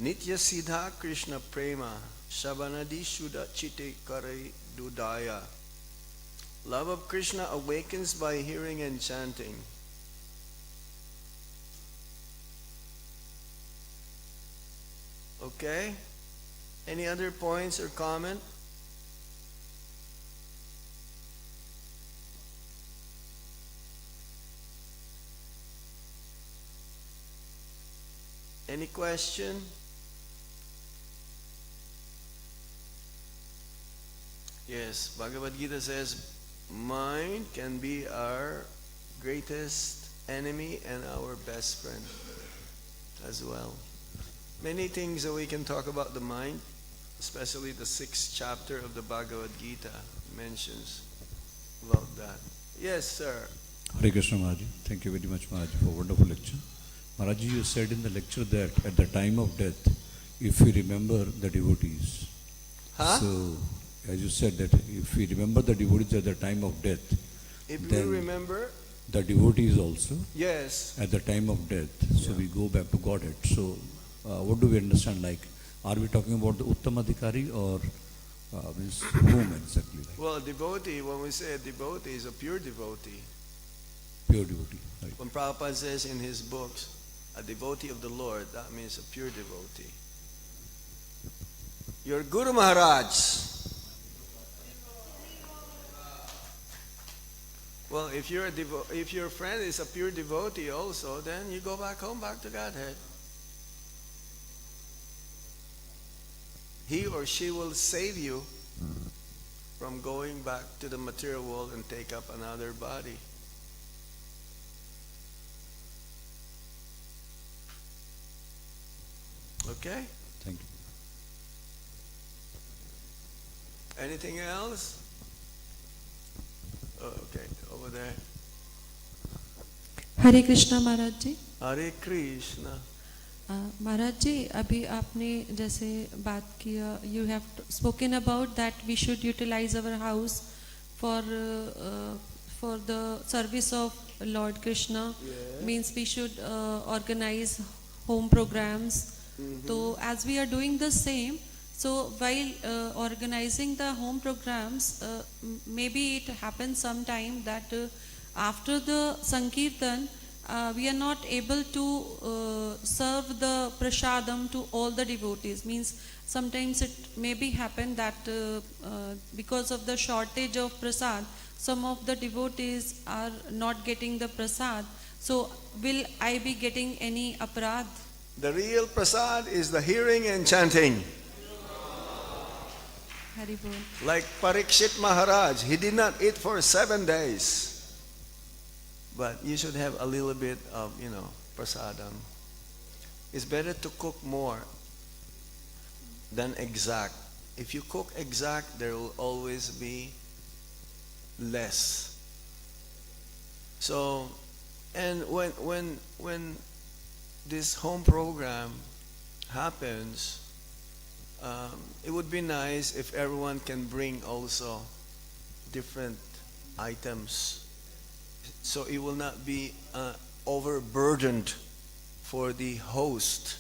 Nitya Siddha Krishna Prema Shabanadi Shuddha Chitte Kare Dudaya. Love of Krishna awakens by hearing and chanting. Okay? Any other points or comment? Any question? Yes, Bhagavad Gita says, mind can be our greatest enemy and our best friend as well. Many things that we can talk about the mind, especially the 6th chapter of the Bhagavad Gita mentions about that. Yes, sir. Hare Krishna Maharaj. Thank you very much, Maharaj, for a wonderful lecture. Maharaj, you said in the lecture that at the time of death, if we remember the devotees, Huh? so as you said that if we remember the devotees at the time of death, If we then remember, the devotees also yes. at the time of death, so we go back to Godhead. So what do we understand? Like, are we talking about the Uttamadhikari or means whom exactly? Like, Well, devotee, when we say a devotee, is a pure devotee. pure devotee. Right. When Prabhupada says in his books, a devotee of the Lord, that means a pure devotee. Your Guru Maharaj. Well, if if your friend is a pure devotee also, then you go back home, back to Godhead. He or she will save you from going back to the material world and take up another body. Okay? Thank you. Anything else? Oh, okay, over there. Hare Krishna Maharaj ji. Hare Krishna. महाराज जी, अभी आपने जैसे बात किया, you have spoken about that we should utilize our house for the service of Lord Krishna. Yes. Means we should organize home programs. So as we are doing the same, so while organizing the home programs, maybe it happens sometime that after the Sankirtan, we are not able to serve the prasadam to all the devotees. Means sometimes it may be happen that because of the shortage of prasad, some of the devotees are not getting the prasad. So will I be getting any aparadh? The real prasad is the hearing and chanting. Hari Bol. Like Parikshit Maharaj, he did not eat for 7 days. But you should have a little bit of, prasadam. It's better to cook more than exact. If you cook exact, there will always be less. So, and when this home program happens, it would be nice if everyone can bring also different items, so it will not be overburdened for the host.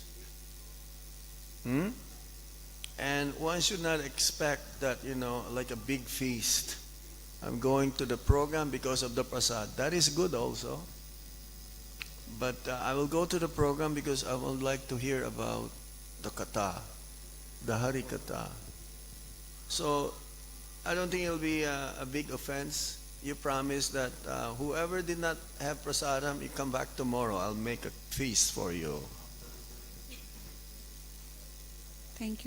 And one should not expect that, like a big feast. I'm going to the program because of the prasad. That is good also. But I will go to the program because I would like to hear about the kata, the Hari Kata. So I don't think it will be a big offense. You promise that whoever did not have prasadam, you come back tomorrow. I'll make a feast for you. Thank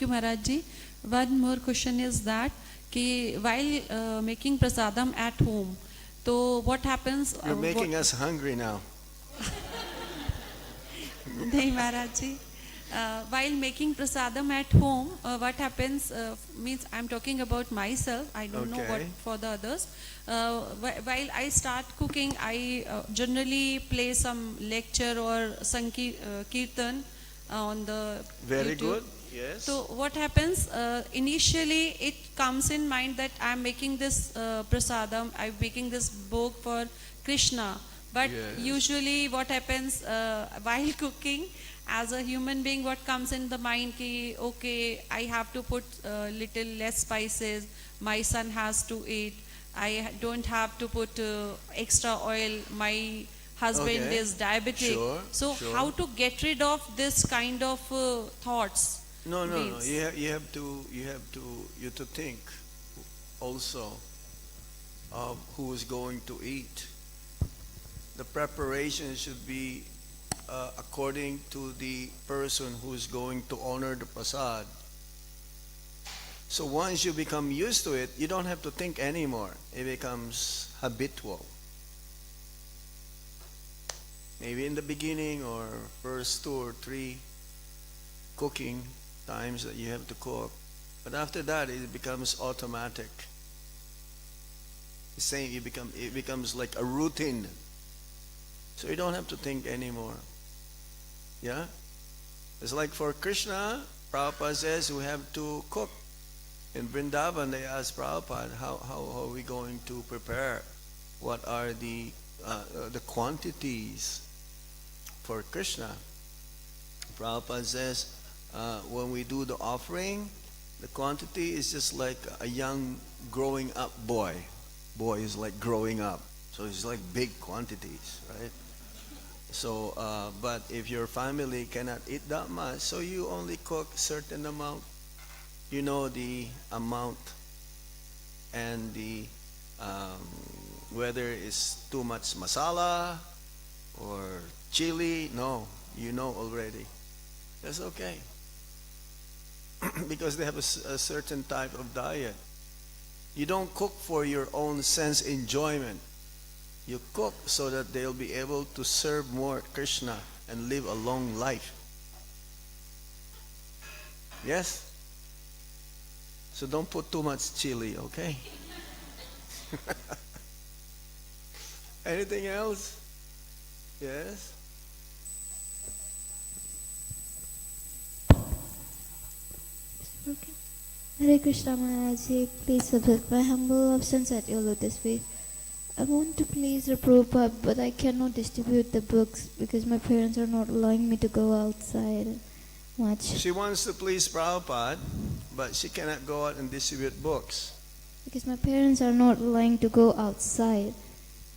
you, Maharaj ji. One more question is that while making prasadam at home, so what happens? You're making us hungry now. Nahi, Maharaj ji. While making prasadam at home, what happens means I'm talking about myself. I don't know what for the others. While I start cooking, I generally play some lecture or kirtan on the Very YouTube. good. Yes. So what happens? Initially, it comes in mind that I'm making this prasadam. I'm making this bhog for Krishna. But Yes. usually, what happens while cooking? As a human being, what comes in the mind ki, okay, I have to put little less spices, my son has to eat, I don't have to put extra oil, my husband Okay. is diabetic. Sure, So sure. how to get rid of this kind of thoughts? No. Waves. You have to think also of who is going to eat. The preparation should be according to the person who is going to honor the prasad. So once you become used to it, you don't have to think anymore. It becomes habitual. Maybe in the beginning or first 2 or 3 cooking times that you have to cook. But after that, it becomes automatic. The same, it becomes like a routine. So you don't have to think anymore. Yeah? It's like for Krishna, Prabhupada says we have to cook. In Vrindavan, they asked Prabhupada, how are we going to prepare? What are the quantities for Krishna? Prabhupada says, when we do the offering, the quantity is just like a young growing up boy. Boy is like growing up. So it's like big quantities, right? So, but if your family cannot eat that much, so you only cook certain amount. You know the amount and the whether it's too much masala or chili. No, you know already. That's okay. Because they have a certain type of diet. You don't cook for your own sense enjoyment. You cook so that they'll be able to serve more Krishna and live a long life. Yes? So don't put too much chili, okay? Anything else? Yes? Okay. Hare Krishna Maharaj, please accept my humble obeisance at your lotus feet. I want to please the Prabhupada, but I cannot distribute the books because my parents are not allowing me to go outside much. She wants to please Prabhupada, but she cannot go out and distribute books. Because my parents are not allowing to go outside.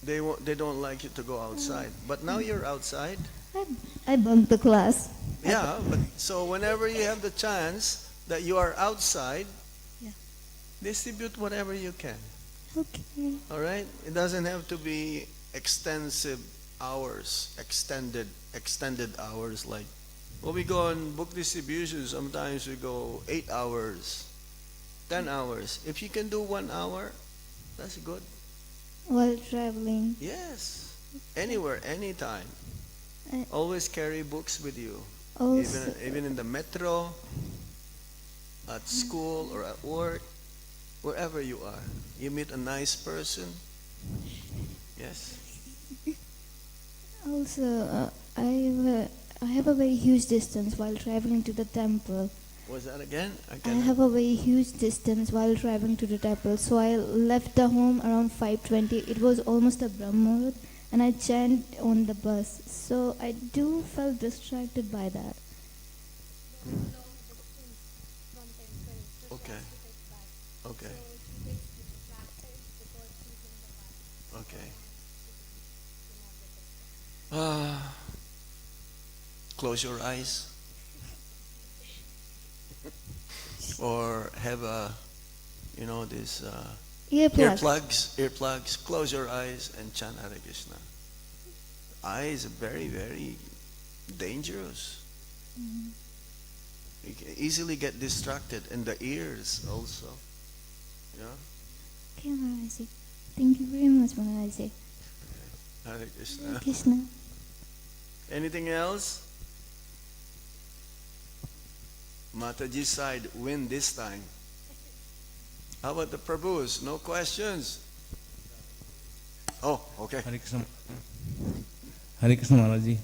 They don't like you to go outside. But now you're outside. I bunked the class. Yeah, but so whenever you have the chance that you are outside, Yeah. distribute whatever you can. Okay. All right? It doesn't have to be extensive hours, extended hours like when we go on book distribution, sometimes we go 8 hours, 10 hours. If you can do 1 hour, that's good. While traveling. Yes. Anywhere, anytime. I Always carry books with you. also, Even in the metro, at school or at work, wherever you are. You meet a nice person. Yes. also I have a very huge distance while traveling to the temple. Was that again? I have a very huge distance while traveling to the temple. So I left the home around 5:20. It was almost a Brahma, and I chanted on the bus. So I do felt distracted by that. Okay. Okay. Okay. Close your eyes. Or have this Earplugs. earplugs. Close your eyes and chant Hare Krishna. Eyes are very, very dangerous. You can easily get distracted, and the ears also. Yeah. Okay, Maharaj. Thank you very much, Maharaj. Hare Krishna. Hare Krishna. Anything else? Mataji's side win this time. How about the Prabhus? No questions? Oh, okay. Hare Krishna. Hare Krishna Maharaj ji.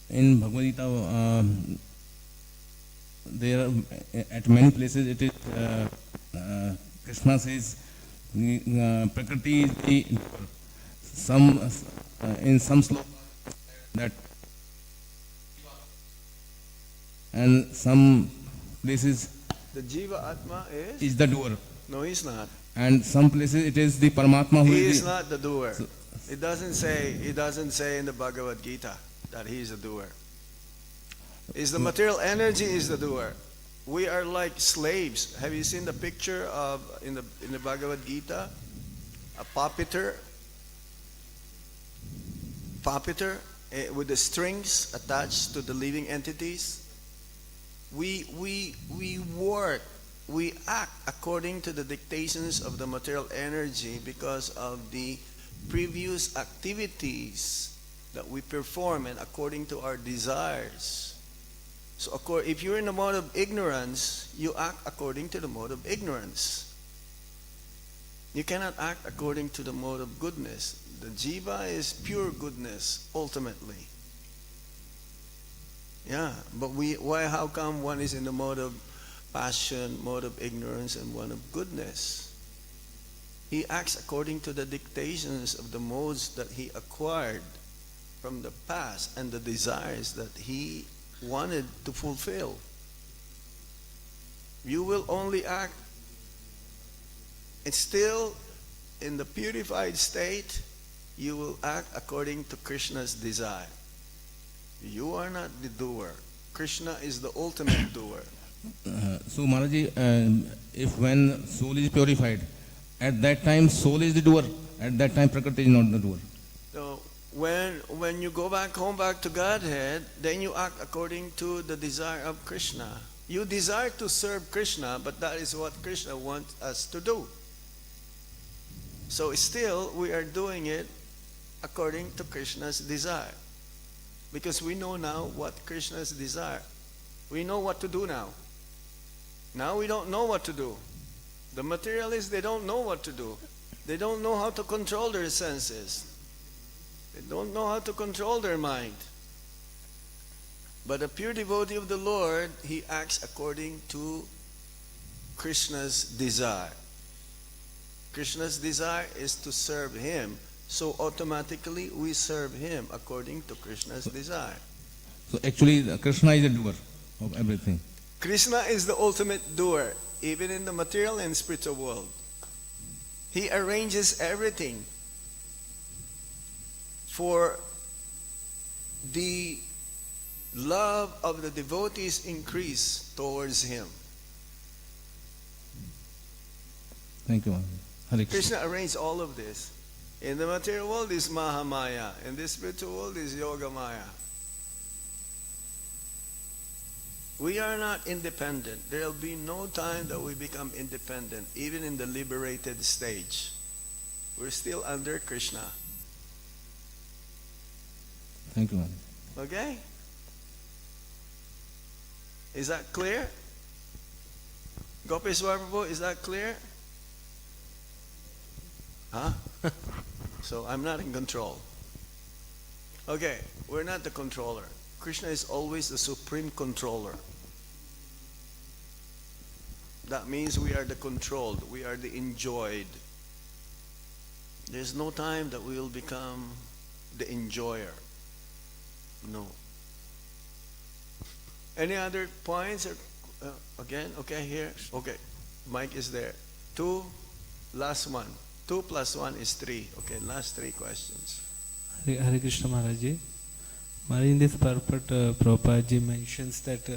In Bhagavad Gita, there are, at many places it is Krishna says Prakriti is the in some sloka that, and some places The Jiva Atma is the doer, No, he's not. and some places it is the Paramatma who He is is the, not the doer. It doesn't say in the Bhagavad Gita that he is a doer. Is the material energy is the doer. We are like slaves. Have you seen the picture of in the Bhagavad Gita? A puppeteer with the strings attached to the living entities. We work, we act according to the dictations of the material energy because of the previous activities that we perform and according to our desires. So if you're in the mode of ignorance, you act according to the mode of ignorance. You cannot act according to the mode of goodness. The jiva is pure goodness, ultimately. Yeah, but why, how come one is in the mode of passion, mode of ignorance, and one of goodness? He acts according to the dictations of the modes that he acquired from the past and the desires that he wanted to fulfill. You will only act, it's still in the purified state, you will act according to Krishna's desire. You are not the doer. Krishna is the ultimate doer. So Maharaji, if when soul is purified, at that time soul is the doer, at that time Prakriti is not the doer. So when you go back home, back to Godhead, then you act according to the desire of Krishna. You desire to serve Krishna, but that is what Krishna wants us to do. So still, we are doing it according to Krishna's desire. Because we know now what Krishna's desire. We know what to do now. Now we don't know what to do. The materialists, they don't know what to do. They don't know how to control their senses. They don't know how to control their mind. But a pure devotee of the Lord, he acts according to Krishna's desire. Krishna's desire is to serve him. So automatically we serve him according to Krishna's desire. So actually Krishna is the doer of everything. Krishna is the ultimate doer, even in the material and spiritual world. He arranges everything for the love of the devotees increase towards him. Thank you, Maharaji. Hare Krishna. Krishna arranged all of this. In the material world is Mahamaya. In the spiritual world is Yogamaya. We are not independent. There will be no time that we become independent, even in the liberated stage. We're still under Krishna. Thank you, Maharaji. Okay? Is that clear? Gopeswar Prabhu, is that clear? Huh? So I'm not in control. Okay, we're not the controller. Krishna is always the supreme controller. That means we are the controlled, we are the enjoyed. There's no time that we will become the enjoyer. No. Any other points? Or, again? Okay, here. Okay, mic is there. 2, last one. 2 plus 1 is 3. Okay, last 3 questions. Hare Krishna Maharaj. Maharaj, in this purport, Prabhupada ji mentions that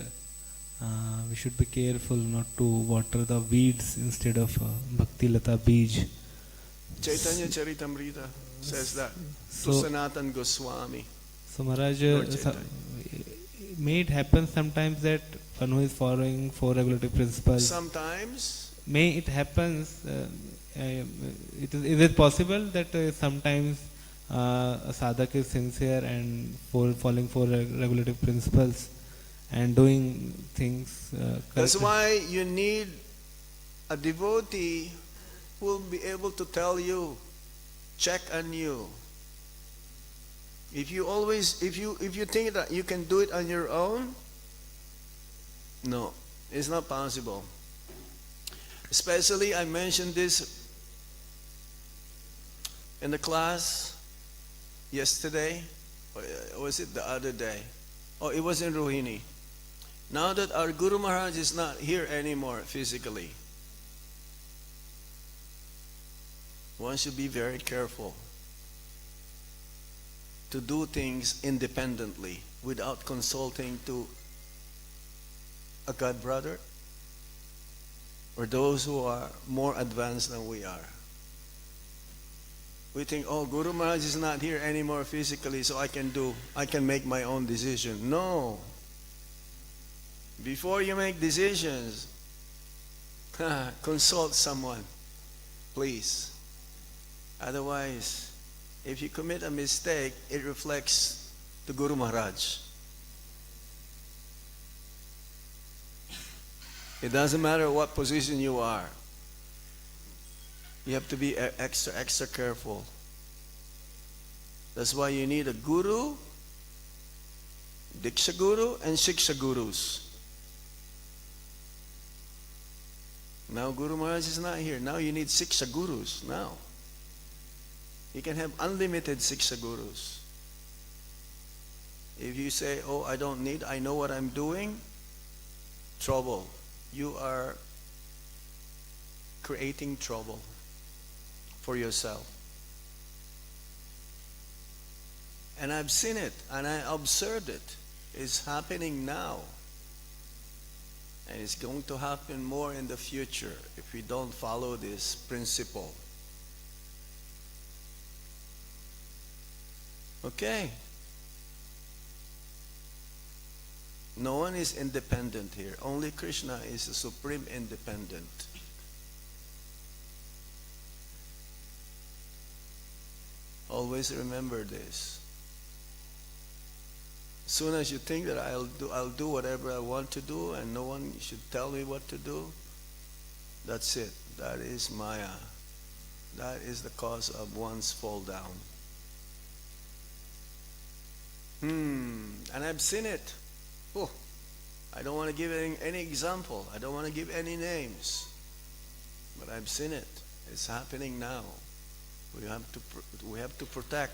we should be careful not to water the weeds instead of Bhakti Lata Bij. Chaitanya Charitamrita says that. So, To Sanatan Goswami. So Maharaj, Lord Chaitanya. may it happen sometimes that one who is following 4 regulative principles, Sometimes, may it happens, is it possible that sometimes a sadhak is sincere and following 4 regulative principles and doing things that's correctly? why you need a devotee who will be able to tell you, check on you. If you think that you can do it on your own, no, it's not possible. Especially, I mentioned this in the class yesterday, or was it the other day? Oh, it was in Rohini. Now that our Guru Maharaj is not here anymore physically, one should be very careful to do things independently without consulting to a God brother or those who are more advanced than we are. We think, oh, Guru Maharaj is not here anymore physically, so I can make my own decision. No. Before you make decisions, consult someone, please. Otherwise, if you commit a mistake, it reflects to Guru Maharaj. It doesn't matter what position you are. You have to be extra careful. That's why you need a guru Diksha Guru and Shiksha Gurus. Now Guru Maharaj is not here. Now you need Shiksha Gurus now. You can have unlimited Shiksha Gurus. If you say, oh, I don't need, I know what I'm doing, trouble. You are creating trouble for yourself. And I've seen it, and I observed it. It's happening now. And it's going to happen more in the future if we don't follow this principle. Okay. No one is independent here. Only Krishna is the supreme independent. Always remember this. As soon as you think that I'll do whatever I want to do and no one should tell me what to do, that's it. That is Maya. That is the cause of one's fall down. And I've seen it. Oh, I don't want to give any example. I don't want to give any names. But I've seen it. It's happening now. We have to protect.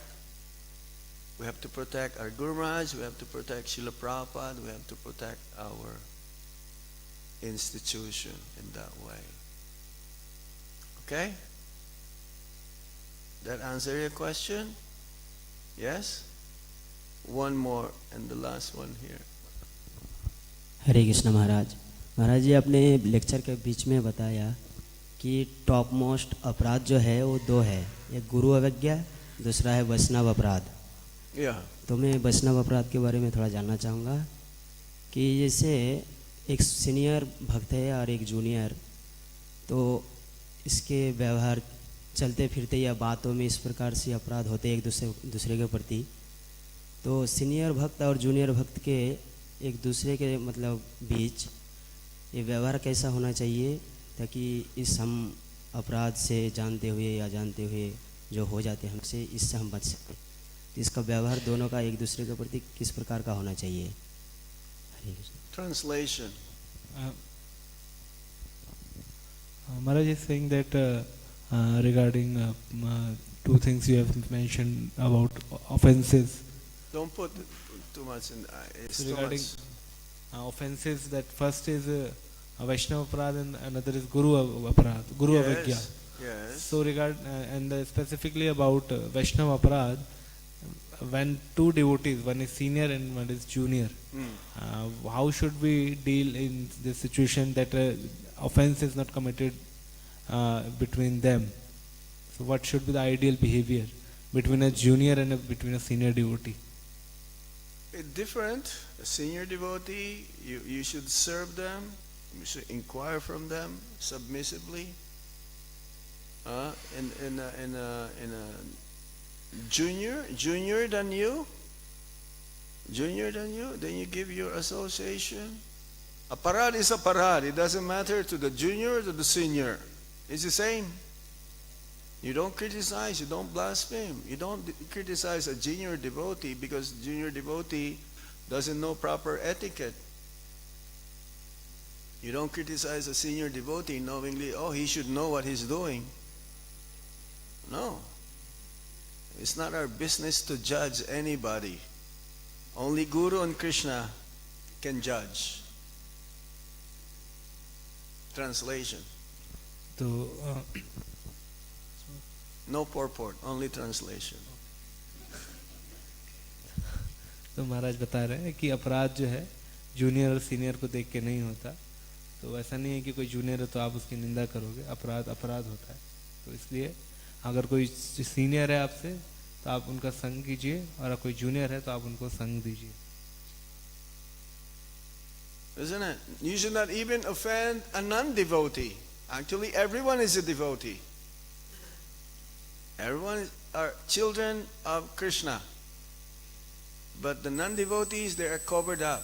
We have to protect our Guru Maharaj. We have to protect Srila Prabhupada. We have to protect our institution in that way. Okay? That answer your question? Yes? One more and the last one here. हरे कृष्ण महाराज। महाराज जी आपने lecture के बीच में बताया कि top most अपराध जो है वो दो है, एक गुरु अवज्ञा, दूसरा है वैष्णव अपराध। तो मैं वैष्णव अपराध के बारे में थोड़ा जानना चाहूँगा कि जैसे एक सीनियर भक्त है और एक जूनियर, तो इसके व्यवहार चलते फिरते या बातों में इस प्रकार से अपराध होते एक दूसरे के प्रति, तो सीनियर भक्त और जूनियर भक्त के एक दूसरे के मतलब बीच ये व्यवहार कैसा होना चाहिए ताकि इस हम अपराध से जानते हुए या जानते हुए जो हो जाते हैं हमसे, इससे हम बच सकें। तो इसका व्यवहार दोनों का एक दूसरे के प्रति किस प्रकार का होना चाहिए? हरे Krishna. Translation. Maharaj is saying that regarding two things you have mentioned about offenses. Don't put too much in. It's So too regarding much. offenses, that first is Vaishnava Aparad and another is Guru Aparad, Guru Avagya. Yes. So and specifically about Vaishnava Aparad, when two devotees, one is senior and one is junior, how should we deal in this situation that offense is not committed between them? So what should be the ideal behavior between a junior and between a senior devotee? It's different. A senior devotee, you should serve them. You should inquire from them submissively. In a junior than you, then you give your association. Aparad is aparad. It doesn't matter to the junior or to the senior. It's the same. You don't criticize, you don't blaspheme. You don't criticize a junior devotee because junior devotee doesn't know proper etiquette. You don't criticize a senior devotee knowingly, oh, he should know what he's doing. No. It's not our business to judge anybody. Only Guru and Krishna can judge. Translation. So, No purport, only translation. तो महाराज बता रहे हैं कि अपराध जो है junior और senior को देख के नहीं होता। तो ऐसा नहीं है कि कोई जूनियर है तो आप उसकी निंदा करोगे, अपराध अपराध होता है। तो इसलिए अगर कोई सीनियर है आपसे तो आप उनका संग कीजिए और कोई जूनियर है तो आप उनको संग दीजिए। Isn't it? You should not even offend a non-devotee. Actually, everyone is a devotee. Everyone are children of Krishna. But the non-devotees, they are covered up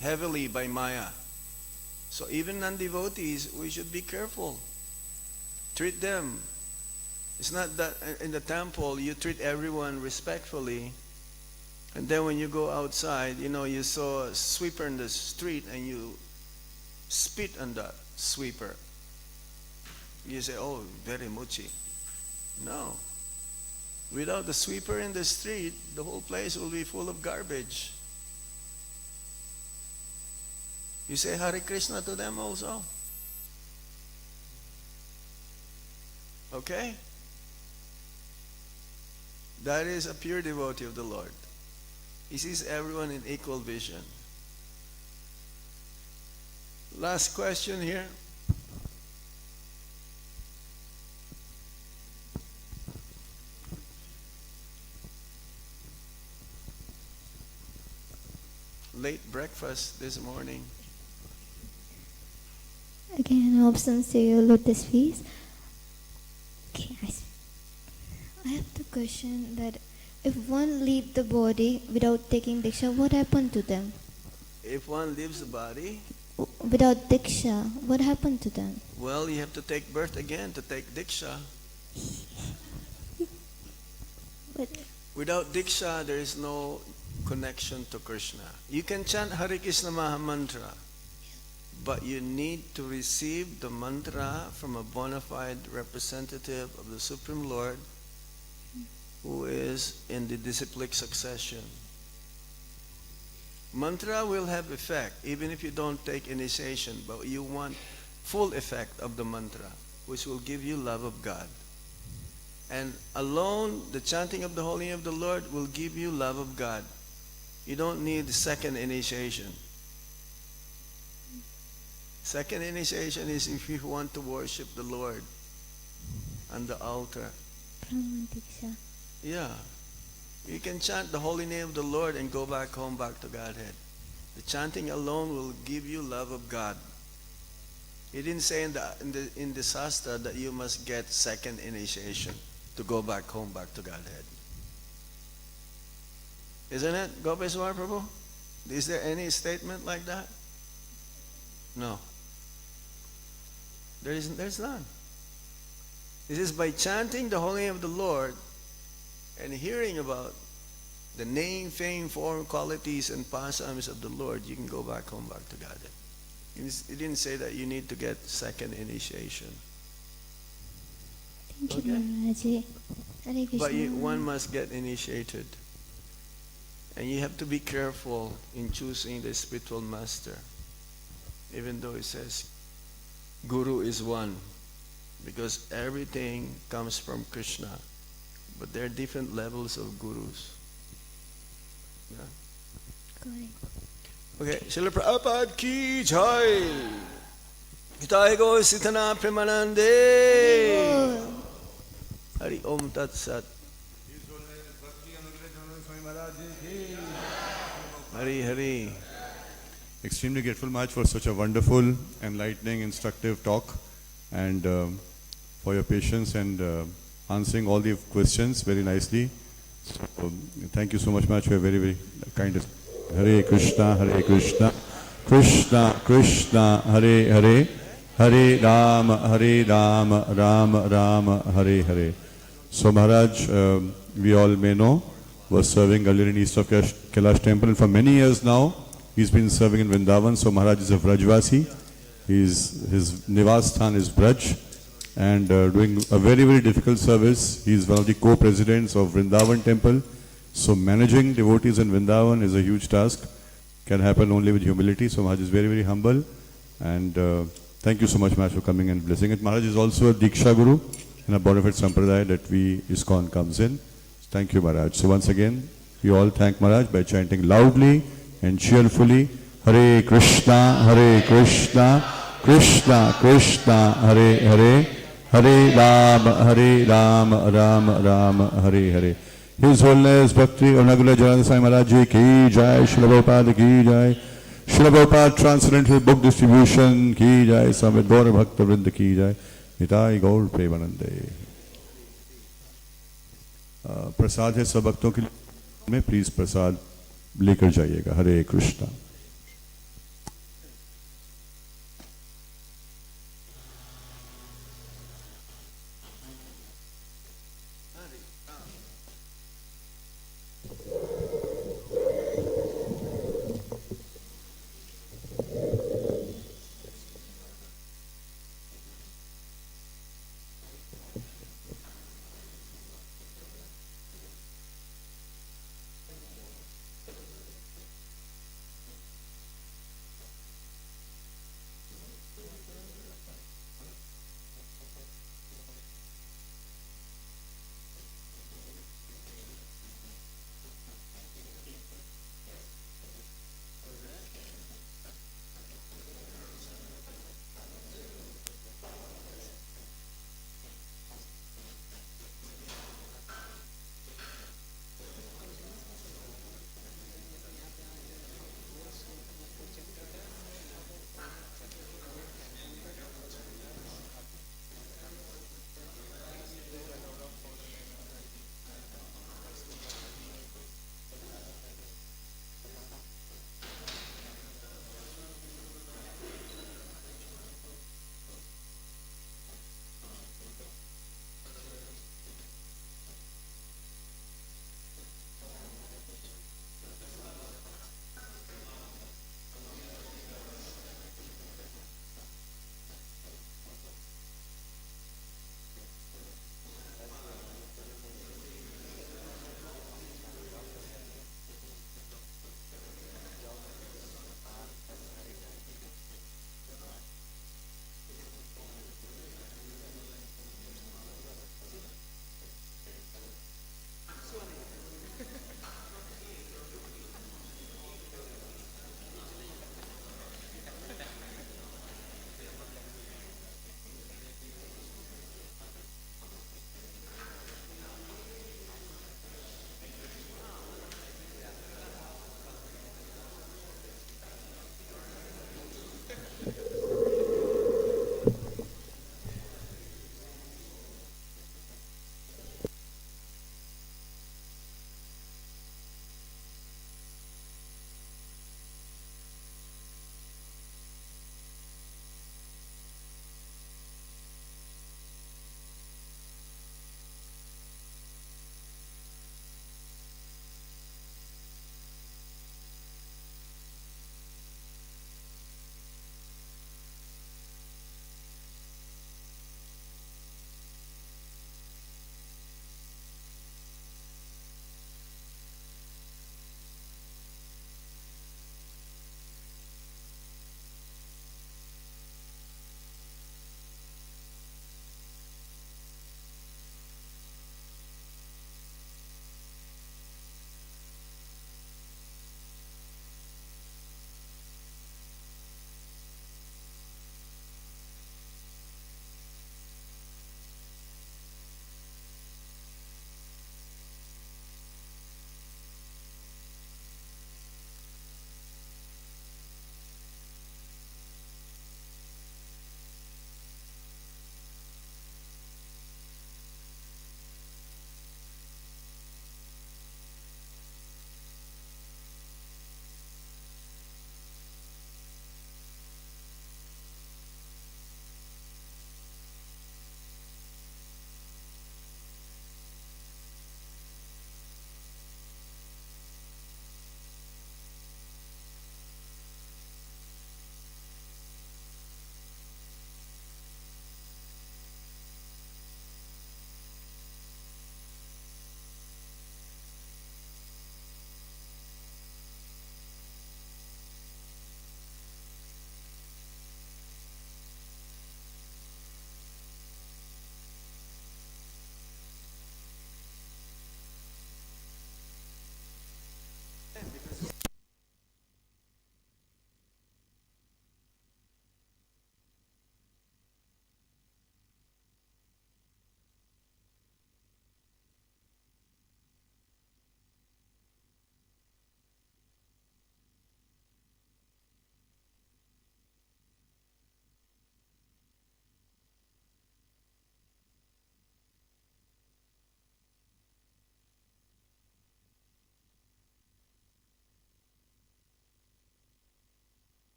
heavily by Maya. So even non-devotees, we should be careful. Treat them. It's not that in the temple you treat everyone respectfully And then when you go outside, you saw a sweeper in the street and you spit on that sweeper. You say, oh, very mochi. No. Without the sweeper in the street, the whole place will be full of garbage. You say Hare Krishna to them also. Okay? That is a pure devotee of the Lord. He sees everyone in equal vision. Last question here. Late breakfast this morning. Again, options to your lotus feet. Okay, I have the question that if one leaves the body without taking diksha, what happened to them? If one leaves the body, Without diksha, what happened to them? well, you have to take birth again to take diksha. But Without diksha, there is no connection to Krishna. You can chant Hare Krishna Maha Mantra, but you need to receive the mantra from a bona fide representative of the Supreme Lord who is in the disciplic succession. Mantra will have effect even if you don't take initiation, but you want full effect of the mantra, which will give you love of God. And alone, the chanting of the holy name of the Lord will give you love of God. You don't need the second initiation. Second initiation is if you want to worship the Lord on the altar. Brahman diksha. Yeah. You can chant the holy name of the Lord and go back home, back to Godhead. The chanting alone will give you love of God. He didn't say in the Shastra that you must get second initiation to go back home, back to Godhead. Isn't it, Gopeswar Prabhu? Is there any statement like that? No. There's none. This is by chanting the holy name of the Lord and hearing about the name, fame, form, qualities, and pastimes of the Lord, you can go back home, back to Godhead. He didn't say that you need to get second initiation. Thank you, Maharaj. Hare Krishna. But one must get initiated. And you have to be careful in choosing the spiritual master. Even though it says Guru is one. Because everything comes from Krishna. But there are different levels of gurus. Yeah? Correct. Okay, Srila Prabhupada ki jai. Gitahe go sithana premanande. Hari Om Tat Sat. Hari Hari. Extremely grateful, Maharaj, for such a wonderful, enlightening, instructive talk, and for your patience and answering all the questions very nicely. So, thank you so much, Maharaj. You are very, very kind. Hare Krishna, Hare Krishna, Krishna Krishna, Hare Hare, Hare Rama, Rama Rama, Hare Hare. So Maharaj, we all may know, was serving earlier in east of Kailash temple, and for many years now, he's been serving in Vrindavan. So Maharaj is a Vrajvasi. His Nivas Sthan is Vraj, and doing a very, very difficult service. He is one of the co-presidents of Vrindavan temple. So managing devotees in Vrindavan is a huge task. Can happen only with humility. So Maharaj is very, very humble. And thank you so much, Maharaj, for coming and blessing it. Maharaj is also a Diksha Guru in a Bonafide Sampradaya that we ISKCON comes in. Thank you, Maharaj. So once again, we all thank Maharaj by chanting loudly and cheerfully, Hare Krishna, Hare Krishna, Krishna Krishna, Hare Hare, Hare Rama, Rama Rama, Hare Hare. His Holiness Bhakti Anugraha Janardana Swami Maharaj Ji ki jai, Srila Prabhupada ki jai, Srila Prabhupada Transcendental Book Distribution ki jai, Samit Gaur Bhakta Vrinda ki jai, Nitai Gaur Premanande. प्रसाद है सब भक्तों के लिए, please प्रसाद लेकर जाइएगा. हरे कृष्णा.